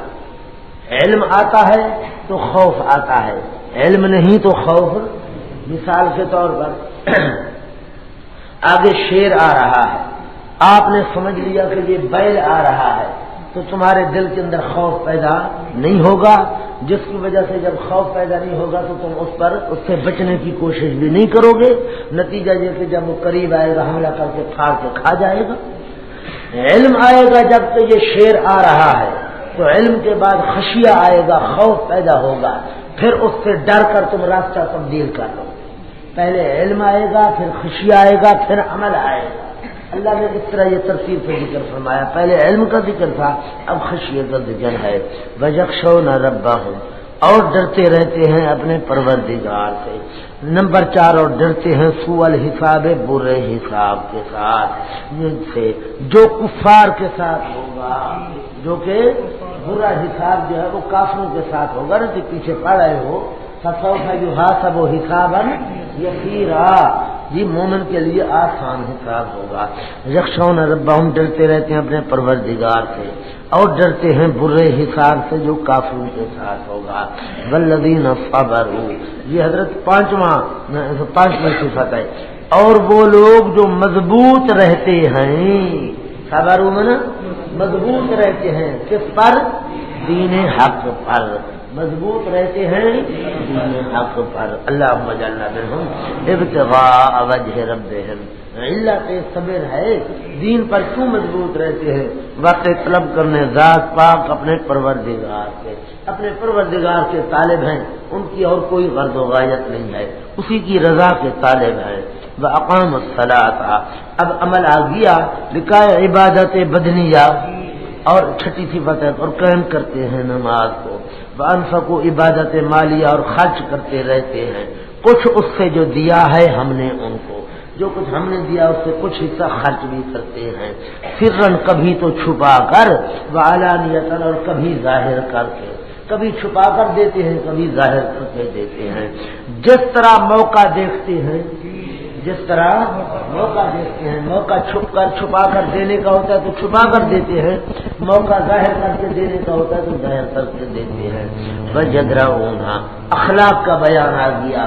علم آتا ہے تو خوف آتا ہے، علم نہیں تو خوف. مثال کے طور پر آگے شیر آ رہا ہے، آپ نے سمجھ لیا کہ یہ بیل آ رہا ہے، تو تمہارے دل کے اندر خوف پیدا نہیں ہوگا، جس کی وجہ سے جب خوف پیدا نہیں ہوگا تو تم اس سے بچنے کی کوشش بھی نہیں کرو گے. نتیجہ یہ کہ جب وہ قریب آئے گا حملہ کر کے پھاڑ کے کھا جائے گا. علم آئے گا جب کہ یہ شیر آ رہا ہے تو علم کے بعد خشیہ آئے گا، خوف پیدا ہوگا، پھر اس سے ڈر کر تم راستہ تبدیل کر لو. پہلے علم آئے گا، پھر خشیہ آئے گا، پھر عمل آئے گا. اللہ نے اس طرح یہ ترتیب سے ذکر فرمایا. پہلے علم کا ذکر تھا، اب خشیت کا ذکر ہے. وَيَخْشَوْنَ رَبَّهُمْ، اور ڈرتے رہتے ہیں اپنے پروردگار سے. نمبر 4، اور ڈرتے ہیں سوء الحساب، برے حساب کے ساتھ، جن سے جو کفار کے ساتھ ہوگا، جو کہ برا حساب جو ہے وہ کافروں کے ساتھ ہوگا. نا جو پیچھے پڑھ رہے ہو فَسَوْفَ يُحَاسَبُ حِسَابًا يَسِيرًا، یہ مومن کے لیے آسان حساب ہوگا. یخشون ربہم، ڈرتے رہتے ہیں اپنے پروردگار سے، اور ڈرتے ہیں برے حساب سے جو کافروں کے ساتھ ہوگا. والذین صبروا، یہ حضرت پانچواں صفت ہے. اور وہ لوگ جو مضبوط رہتے ہیں، صبروا میں نا مضبوط رہتے ہیں، کس پر؟ دین حق پر. مضبوط رہتے ہیں دین حق پر. اللہم اجعلنا منہم ابتغاء وجہ ربہم. علت صبر ہے دین پر کیوں مضبوط رہتے ہیں؟ وقت طلب کرنے ذات پاک اپنے پروردگار سے، اپنے پروردگار کے طالب ہیں، ان کی اور کوئی غرض و غایت نہیں ہے، اسی کی رضا کے طالب ہیں. وَأَقَامَ الصَّلَاةَ، اب عمل آ گیا، لکھا ہے عبادت بدنیہ، اور چھٹی صفت ہے، اور قائم کرتے ہیں نماز کو. وَأَنفَقُوا، عبادت مالیہ، اور خرچ کرتے رہتے ہیں کچھ اس سے جو دیا ہے ہم نے ان کو، جو کچھ ہم نے دیا اس سے کچھ حصہ خرچ بھی کرتے ہیں. سرًا، کبھی تو چھپا کر، وعلانیۃً، اور کبھی ظاہر کر کے. کبھی چھپا کر دیتے ہیں، کبھی ظاہر کر کے دیتے ہیں. جس طرح موقع دیکھتے ہیں، جس طرح موقع دیکھتے ہیں، موقع چھپا کر دینے کا ہوتا ہے تو چھپا کر دیتے ہیں، موقع ظاہر کر کے دینے کا ہوتا ہے تو ظاہر کر کے دیتے ہیں. وَيَدْرَؤُونَ، اخلاق کا بیان آ گیا.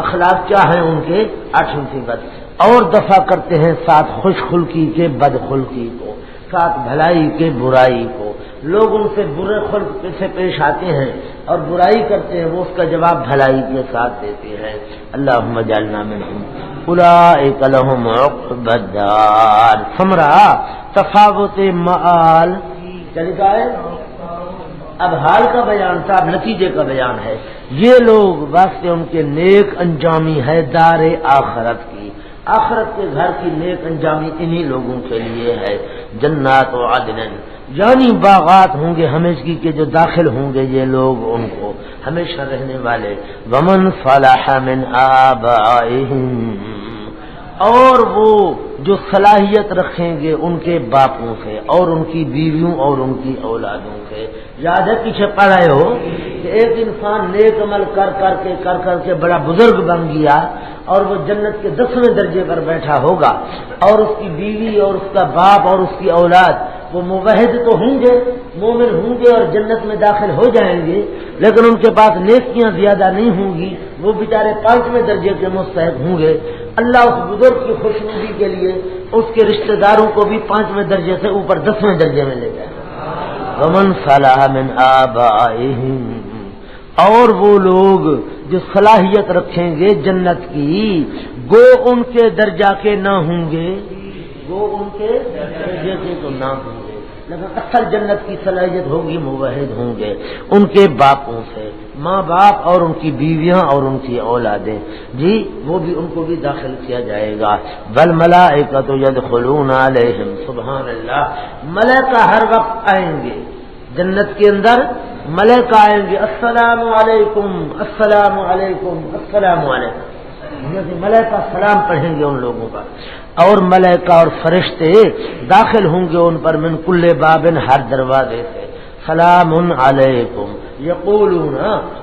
اخلاق کیا ہیں ان کے؟ 8ویں صفت. اور دفع کرتے ہیں ساتھ خوش خلقی کے بد خلقی کو، ساتھ بھلائی کے برائی کو. لوگ ان سے برے خلق سے پیش آتے ہیں اور برائی کرتے ہیں، وہ اس کا جواب بھلائی کے ساتھ دیتے ہیں. اللہم اجعلنا منہم. اولئک لہم عقبی الدار. ثمرہ تفاوت مآل. چلتا ہے اب حال کا بیان تھا، اب نتیجے کا بیان ہے. یہ لوگ واسطے ان کے نیک انجامی ہے دار آخرت کی. آخرت کے گھر کی نیک انجامی انہی لوگوں کے لیے ہے. جنات و عدن، یعنی باغات ہوں گے ہمیشگی کے جو داخل ہوں گے یہ لوگ ان کو ہمیشہ رہنے والے. ومن صلح من آبائہم، اور وہ جو صلاحیت رکھیں گے ان کے باپوں سے اور ان کی بیویوں اور ان کی اولادوں سے. یاد ہے پیچھے پڑھے ہو کہ ایک انسان نیک عمل کر کر کے بڑا بزرگ بن گیا اور وہ جنت کے 10ویں درجے پر بیٹھا ہوگا، اور اس کی بیوی اور اس کا باپ اور اس کی اولاد وہ موحد تو ہوں گے، مومن ہوں گے اور جنت میں داخل ہو جائیں گے، لیکن ان کے پاس نیکیاں زیادہ نہیں ہوں گی، وہ بیچارے 5ویں درجے کے مستحق ہوں گے. اللہ اس بزرگ کی خوشنودی کے لیے اس کے رشتہ داروں کو بھی 5ویں درجے سے اوپر 10ویں درجے میں لے جائے. ومن صلح من آبائہم، اور وہ لوگ جو صلاحیت رکھیں گے جنت کی، گو ان کے درجہ کے نہ ہوں گے، وہ ان کے درجے کے تو نہ ہوں گے، لیکن اصل جنت کی صلاحیت ہوگی، موحد ہوں گے. ان کے باپوں سے، ماں باپ اور ان کی بیویاں اور ان کی اولادیں، جی وہ بھی ان کو بھی داخل کیا جائے گا. والملائکۃ یدخلون علیہم، سبحان اللہ، ملائکہ ہر وقت آئیں گے جنت کے اندر، ملائکہ آئیں گے، السلام علیکم السلام علیکم السلام علیکم، ملائکہ سلام پڑھیں گے ان لوگوں پر. اور ملائکہ اور فرشتے داخل ہوں گے ان پر من کل بابن، ہر دروازے سے. سلام علیکم یقولون،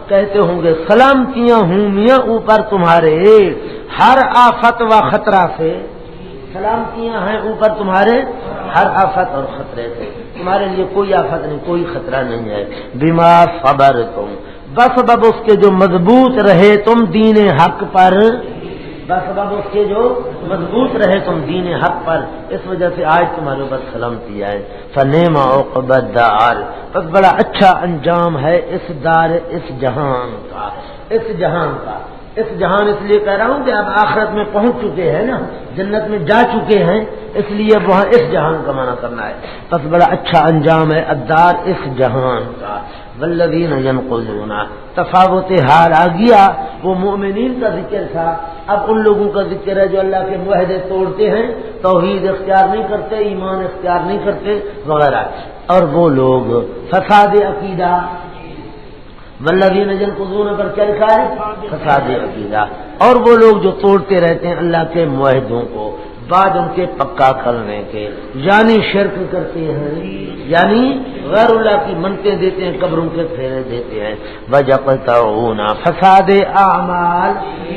کہتے ہوں گے سلامتیاں ہوں میاں اوپر تمہارے ہر آفت و خطرہ سے، سلامتیاں ہیں اوپر تمہارے ہر آفت اور خطرے سے، تمہارے لیے کوئی آفت نہیں، کوئی خطرہ نہیں ہے. بما صبرتم، بس بب اس کے جو مضبوط رہے تم دین حق پر، بس بب اس کے جو مضبوط رہے تم دین حق پر، اس وجہ سے آج تمہارے اوپر سلامتی آئے. فنعم عقبی الدار، بس بڑا اچھا انجام ہے اس دار، اس جہان کا، اس جہان کا. اس جہان اس لیے کہہ رہا ہوں کہ اب آخرت میں پہنچ چکے ہیں نا، جنت میں جا چکے ہیں، اس لیے وہاں اس جہان کا معنی کرنا ہے. بس بڑا اچھا انجام ہے الدار، اس جہان کا. والذین ینقضون، تفاوت حال آ گیا، وہ مومنین کا ذکر تھا، اب ان لوگوں کا ذکر ہے جو اللہ کے معاہدے توڑتے ہیں، توحید اختیار نہیں کرتے، ایمان اختیار نہیں کرتے وغیرہ. اور وہ لوگ فساد عقیدہ، والذین ینقضون پر کیا لکھا ہے؟ فساد عقیدہ. اور وہ لوگ جو توڑتے رہتے ہیں اللہ کے معاہدوں کو بعد ان کے پکا کرنے کے، یعنی شرک کرتے ہیں، یعنی غیر اللہ کی منتیں دیتے ہیں، قبروں کے پھیرے دیتے ہیں. وَيَقْطَعُونَ، فساد اعمال،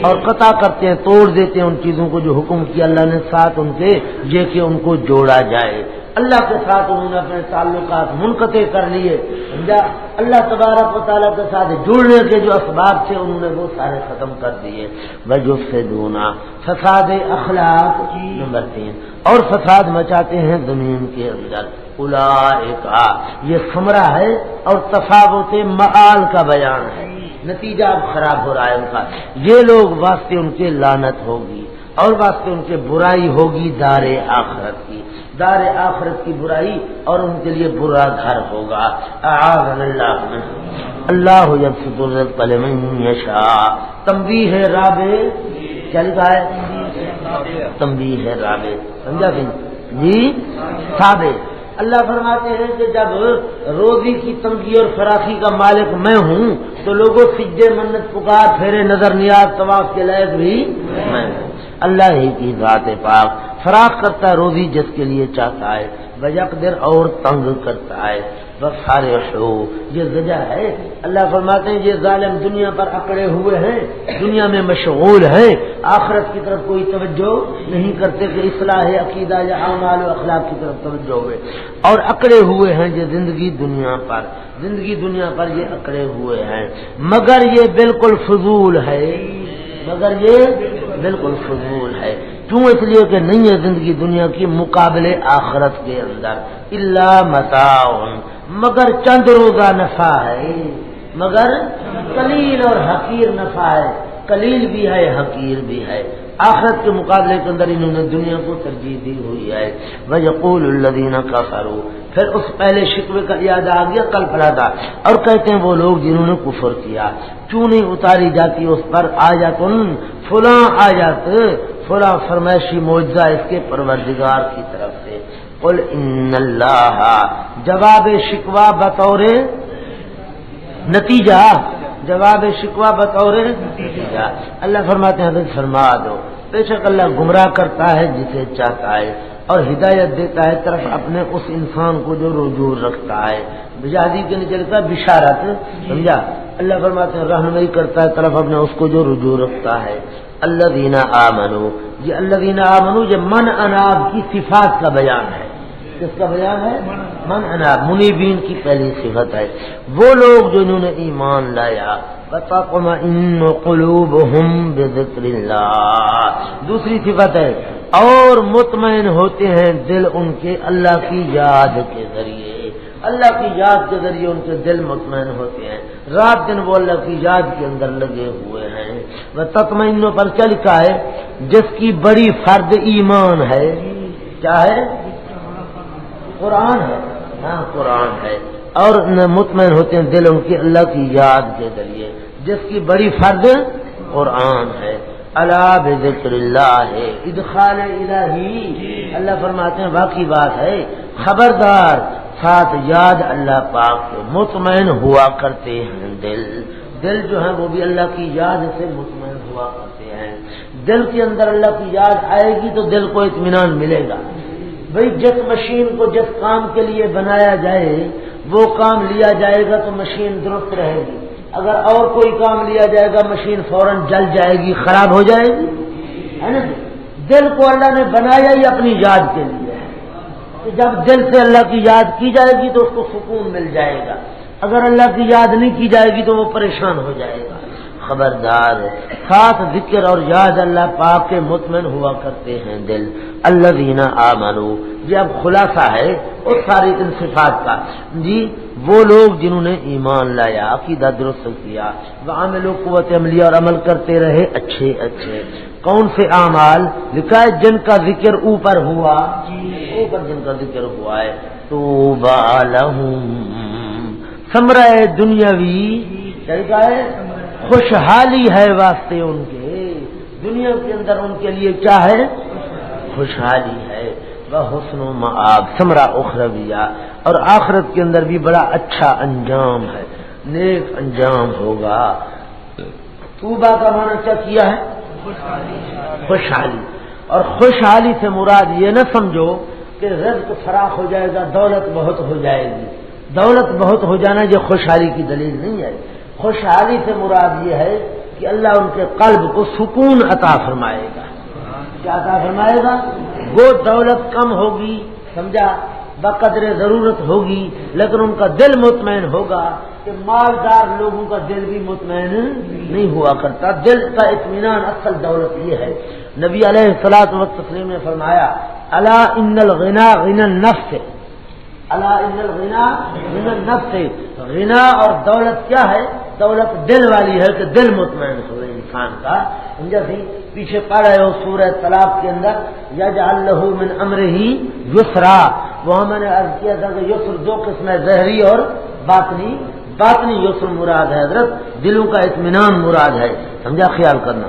اور قطع کرتے ہیں، توڑ دیتے ہیں ان چیزوں کو جو حکم کیا اللہ نے ساتھ ان کے، یہ کہ ان کو جوڑا جائے. اللہ کے ساتھ انہوں نے اپنے تعلقات منقطع کر لیے، اللہ تبارک و تعالیٰ کے ساتھ جڑنے کے جو اسباب تھے انہوں نے وہ سارے ختم کر دیے. وَيُفْسِدُونَ، فساد اخلاق نمبر 3، اور فساد مچاتے ہیں زمین کے اندر. اولئک، یہ ثمرہ ہے اور تفاوت مآل کا بیان ہے، نتیجہ اب خراب ہو رہا ہے ان کا. یہ لوگ واسطے ان کے لعنت ہوگی اور واسطے ان کے برائی ہوگی دار آخرت کی، دار آخرت کی برائی، اور ان کے لیے برا گھر ہوگا. اعاذنا اللہ من. اللہ یبسط الرزق لمن یشاء. تنبیہ رابع، کیا لکھا ہے؟ تنبیہ رابع، سمجھا جی؟ سابع. اللہ فرماتے ہیں کہ جب روزی کی تنگی اور فراخی کا مالک میں ہوں تو لوگوں سجدے منت پکار پھیرے نظر نیاز طواف کے لائق بھی میں ہوں. اللہ ہی کی ذات پاک فراخ کرتا ہے روزی جس کے لیے چاہتا ہے، ویقدر، اور تنگ کرتا ہے. وَفَارِحُ، یہ وجہ ہے. اللہ فرماتے ہیں یہ ظالم دنیا پر اکڑے ہوئے ہیں، دنیا میں مشغول ہیں، آخرت کی طرف کوئی توجہ نہیں کرتے کہ اصلاح عقیدہ یا اعمال و اخلاق کی طرف توجہ ہوئے، اور اکڑے ہوئے ہیں یہ زندگی دنیا پر، زندگی دنیا پر یہ اکڑے ہوئے ہیں. مگر یہ بالکل فضول ہے، مگر یہ بالکل فضول ہے. کیوں؟ اس لیے کہ نہیں ہے زندگی دنیا کی مقابلے آخرت کے اندر. الا متاع، مگر چند روزہ نفع ہے، مگر قلیل اور حقیر نفع ہے. قلیل بھی ہے حقیر بھی ہے. آخرت کے مقابلے کے اندر انہوں نے دنیا کو ترجیح دی ہوئی ہے. وَيَقُولُ الَّذِينَ كَفَرُوا پھر اس پہلے شکوے کا یاد آ گیا کل پڑھا تھا. اور کہتے ہیں وہ لوگ جنہوں نے کفر کیا کیوں نہیں اتاری جاتی اس پر آیت فلاں آیت فلاں فرمائشی معجزہ اس کے پروردگار کی طرف سے. قل ان اللہ جواب شکوہ بطور نتیجہ جواب شکوہ بطور نتیجہ اللہ فرماتے ہیں حضرت فرما دو بے شک اللہ گمراہ کرتا ہے جسے چاہتا ہے اور ہدایت دیتا ہے طرف اپنے اس انسان کو جو رجوع رکھتا ہے. بجادی کے نیچے لکھا بشارت سمجھا. اللہ فرماتے ہیں رہنمائی کرتا ہے طرف اپنے اس کو جو رجوع رکھتا ہے. الذین آمنوا یہ الذین آمنوا یہ من اناب کی صفات کا بیان ہے. کس کا بیان ہے؟ من اناب منیبین کی پہلی صفت ہے. وہ لوگ جو انہوں نے ایمان لایا وَتَطْمَئِنُّ قُلُوبُهُمْ بِذِكْرِ اللَّهِ دوسری صفت ہے اور مطمئن ہوتے ہیں دل ان کے اللہ کی یاد کے ذریعے. اللہ کی یاد کے ذریعے ان کے دل مطمئن ہوتے ہیں. رات دن وہ اللہ کی یاد کے اندر لگے ہوئے ہیں. وَتَطْمَئِنُّ پر کیا لکھا ہے؟ جس کی بڑی فرد ایمان ہے. کیا ہے؟ قرآن ہے. ہاں قرآن ہے. اور مطمئن ہوتے ہیں دل ان کی اللہ کی یاد کے ذریعے جس کی بڑی فرد قرآن ہے. الا بذکر اللہ ادخال الہی اللہ فرماتے ہیں واقعی بات ہے خبردار ساتھ یاد اللہ پاک کے مطمئن ہوا کرتے ہیں دل جو ہے وہ بھی اللہ کی یاد سے مطمئن ہوا کرتے ہیں. دل کے اندر اللہ کی یاد آئے گی تو دل کو اطمینان ملے گا. بھئی جس مشین کو جس کام کے لیے بنایا جائے وہ کام لیا جائے گا تو مشین درست رہے گی. اگر اور کوئی کام لیا جائے گا مشین فوراً جل جائے گی خراب ہو جائے گی ہے نا. دل کو اللہ نے بنایا ہی اپنی یاد کے لیے ہے. جب دل سے اللہ کی یاد کی جائے گی تو اس کو سکون مل جائے گا. اگر اللہ کی یاد نہیں کی جائے گی تو وہ پریشان ہو جائے گا. خبردار خاص ذکر اور یاد اللہ پاک کے مطمئن ہوا کرتے ہیں دل. الذین آمنوا یہ اب خلاصہ ہے اور ساری ان صفات کا جی. وہ لوگ جنہوں نے ایمان لایا عقیدہ درست کیا وعملوا قوت عملیہ اور عمل کرتے رہے اچھے اچھے. کون سے اعمال لکھا ہے؟ جن کا ذکر اوپر ہوا اوپر جن کا ذکر ہوا ہے. طوبی لہم ثمرہ دنیاوی کیا ہے؟ خوشحالی ہے واسطے ان کے دنیا کے اندر ان کے لیے کیا ہے؟ خوشحالی ہے. وحسن مآب ثمرہ اخرویہ اور آخرت کے اندر بھی بڑا اچھا انجام ہے نیک انجام ہوگا. طوبہ کا معنی کیا کیا ہے؟ خوشحالی. اور خوشحالی سے مراد یہ نہ سمجھو کہ رزق فراخ ہو جائے گا دولت بہت ہو جائے گی. دولت بہت ہو جانا یہ خوشحالی کی دلیل نہیں ہے. خوشحالی سے مراد یہ ہے کہ اللہ ان کے قلب کو سکون عطا فرمائے گا. کیا عطا فرمائے گا؟ وہ دولت کم ہوگی سمجھا بقدر ضرورت ہوگی لیکن ان کا دل مطمئن ہوگا کہ مالدار لوگوں کا دل بھی مطمئن نہیں ہوا کرتا. دل کا اطمینان اصل دولت یہ ہے. نبی علیہ الصلوۃ والتسلیم نے فرمایا الا ان الغنا غنى النفس الا ان الغنا غنى النفس. غنا اور دولت کیا ہے؟ دولت دل والی ہے کہ دل مطمئن ہو انسان کا. جیسے پیچھے پڑھ رہے ہو سورہ طلاق کے اندر یجعل له من امرہ یسرا وہاں میں نے عرض کیا تھا کہ یسر دو قسم ہے ظاہری اور باطنی. باطنی یسر مراد ہے حضرت دلوں کا اطمینان مراد ہے سمجھا. خیال کرنا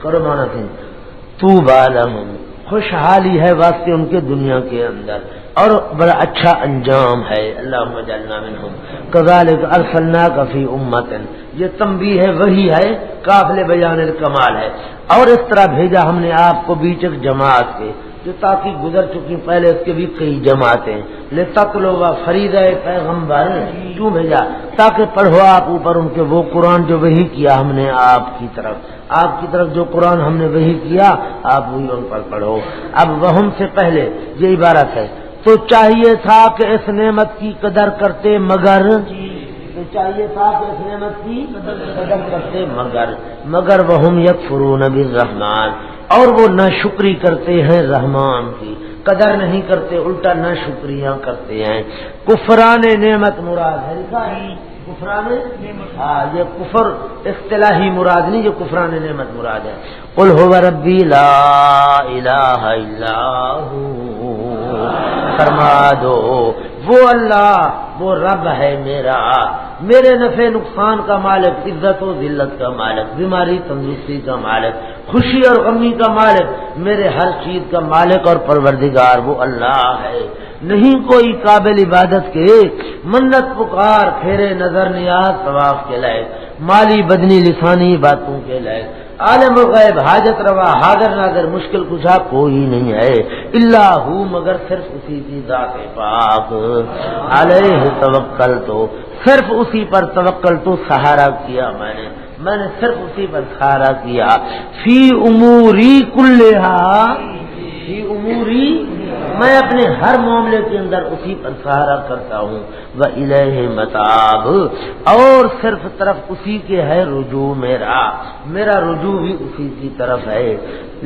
کرو مانا تھی طوبی لہم خوشحالی ہے واسطے ان کے دنیا کے اندر اور بڑا اچھا انجام ہے. اللہم اجعلنا منہم. کذالک ارسلناک فی امۃ یہ تنبیہ ہے وہی ہے قابل بیان الکمال ہے. اور اس طرح بھیجا ہم نے آپ کو بیچ ایک جماعت کے جو تاکہ گزر چکی پہلے اس کے بھی کئی جماعتیں. لتتلوا فریضہ پیغمبر کیوں بھیجا؟ تاکہ پڑھو آپ اوپر ان کے وہ قرآن جو وحی کیا ہم نے آپ کی طرف جو قرآن ہم نے وحی کیا آپ وہی ان پر پڑھو. اب وہم سے پہلے یہ عبارت ہے تو چاہیے تھا کہ اس نعمت کی قدر کرتے مگر مگر وہم یکفرون بالرحمن اور وہ ناشکری کرتے ہیں رحمان کی. قدر نہیں کرتے الٹا ناشکریاں کرتے ہیں. کفران نعمت مراد ہے کفران ہاں یہ کفر اصطلاحی مراد نہیں، یہ کفران نعمت مراد ہے۔ قل هو ربی لا الہ الا ہو، فرما دو وہ اللہ وہ رب ہے میرا، میرے نفع نقصان کا مالک، عزت و ذلت کا مالک، بیماری تندرستی کا مالک، خوشی اور غمی کا مالک، میرے ہر چیز کا مالک اور پروردگار وہ اللہ ہے۔ نہیں کوئی قابل عبادت کے منت پکار پھیرے نظر نیاز طواف کے لائق، مالی بدنی لسانی باتوں کے لائق، عالم الغیب حاجت روا حاضر ناظر مشکل کشا کوئی نہیں ہے، الا ہو مگر صرف اسی کی ذات پاک، علیہ توکل تو صرف اسی پر توکل تو سہارا کیا میں نے صرف اسی پر سہارا کیا، فی اموری کلھا، فی اموری میں اپنے ہر معاملے کے اندر اسی پر سہارا کرتا ہوں، وَإِلَيْهِ مَتَابُ اور صرف طرف اسی کے ہے رجوع میرا رجوع بھی اسی کی طرف ہے،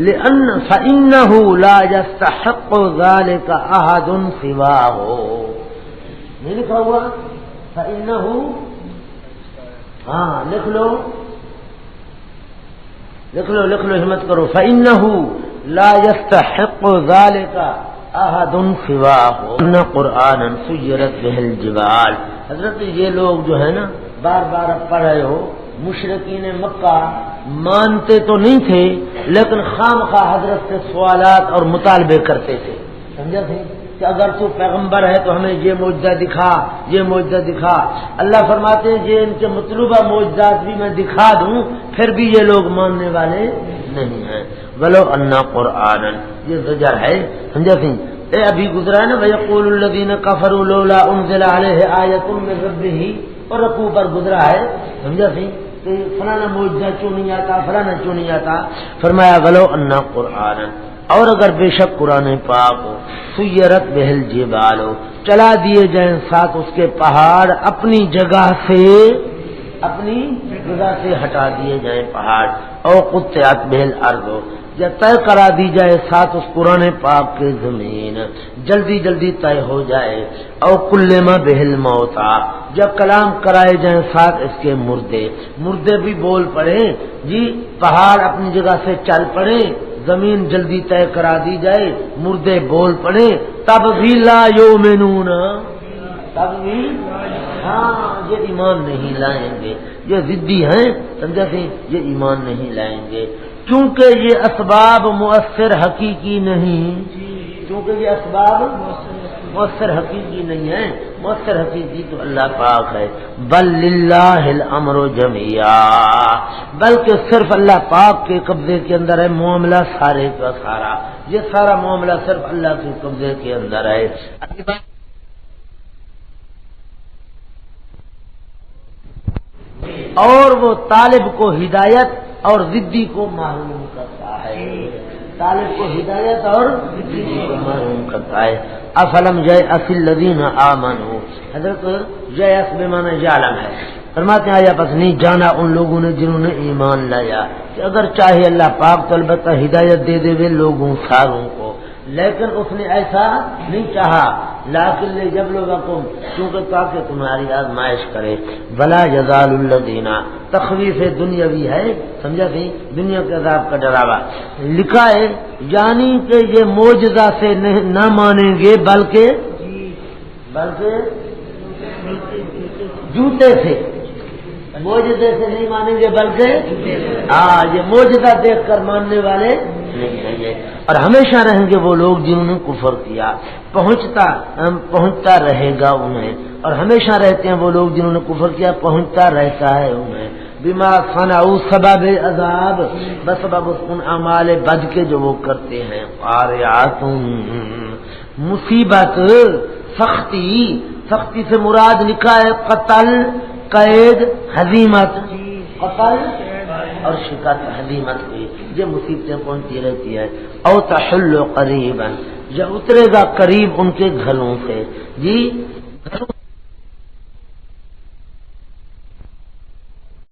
لأن فإنه لا يستحق ذلك أحد سواه، نہیں لکھا ہوا فإنه، ہاں لکھ لو ہمت کرو، فإنه لا يستحق ذلك احد سواہ قرآن سیرت به الجبال۔ حضرت یہ لوگ جو ہے نا بار بار اب پڑھ رہے ہو، مشرکین مکہ مانتے تو نہیں تھے لیکن خامخواہ حضرت سے سوالات اور مطالبے کرتے تھے، سمجھا تھے کہ اگر تو پیغمبر ہے تو ہمیں یہ معجزہ دکھا یہ معجزہ دکھا۔ اللہ فرماتے ہیں یہ ان کے مطلوبہ معجزات بھی میں دکھا دوں پھر بھی یہ لوگ ماننے والے نہیں ہیں، ولو انا قرآن یہ زجر ہے، سمجھا سی اے ابھی گزرا ہے نا، وَيَقُولُ الَّذِينَ كَفَرُوا لَوْلَا أُنزِلَ عَلَيْهِ آيَةٌ مِّن رَّبِّهِ، اور رکوع پر گزرا ہے، سمجھا سی کہ فلانا معجزہ کیوں نہیں آتا فلانا کیوں نہیں آتا، فرمایا ولو انا قرآن اور اگر بے شک قرآن پاک ہو، سیرت بہ الجبال چلا دیے جائیں ساتھ اس کے پہاڑ، اپنی جگہ سے ہٹا دیے جائیں پہاڑ، او قطعت بہ الارض یا طے کرا دی جائے ساتھ اس قرآن پاک کے زمین، جلدی جلدی طے ہو جائے، او کلما بہ الموتى جب کلام کرائے جائیں ساتھ اس کے مردے بھی بول پڑے جی، پہاڑ اپنی جگہ سے چل پڑے، زمین جلدی طے کرا دی جائے، مردے بول پڑے، تب بھی لا یؤمنون، تب بھی ہاں یہ ایمان نہیں لائیں گے، یہ ضدی ہیں، سمجھا سی یہ ایمان نہیں لائیں گے، کیونکہ یہ اسباب مؤثر حقیقی نہیں، کیونکہ یہ اسباب مؤثر حقیقی نہیں ہے، مؤثر حقیقی تو اللہ پاک ہے، بل للہ الامر جميعا بلکہ صرف اللہ پاک کے قبضے کے اندر ہے معاملہ سارے کا سارا، یہ سارا معاملہ صرف اللہ کے قبضے کے اندر ہے۔ اور وہ طالب کو ہدایت اور ضدی کو محروم کرتا ہے، طالب کو ہدایت اور ضدی کو محروم کرتا ہے۔ افلم یأس الذین آمنوا، حضرت یأس بمعنی یعلم ہے، فرماتے ہیں آیا پس نہیں جانا ان لوگوں نے جنہوں نے ایمان لایا کہ اگر چاہے اللہ پاک تو البتہ ہدایت دے دے لوگوں ساروں کو، لیکن اس نے ایسا نہیں چاہا، لیکن جب لوگوں کیونکہ تاکہ تمہاری آزمائش کرے، بلا یزال الذین تخویف دنیاوی ہے، سمجھا سی دنیا کے عذاب کا ڈراوا لکھا ہے، یعنی کہ یہ معجزہ سے نہ مانیں گے بلکہ جوتے سے، معجزے سے نہیں مانیں گے بلکہ یہ معجزہ دیکھ کر ماننے والے نہیں رہیں گے، اور ہمیشہ رہیں گے وہ لوگ جنہوں نے کفر کیا، پہنچتا رہے گا انہیں، اور ہمیشہ رہتے ہیں وہ لوگ جنہوں نے کفر کیا، پہنچتا رہتا ہے انہیں، بما صنعوا سبب عذاب بسبب ان اعمال بد کے جو وہ کرتے ہیں، قارعات مصیبت سختی سے مراد لکھا ہے قتل قید ہزیمت، قتل اور شکست ہزیمت ہوئی، یہ مصیبتیں پہنچتی رہتی ہے، او تحل قریبا یا اترے گا قریب ان کے گھروں سے، جی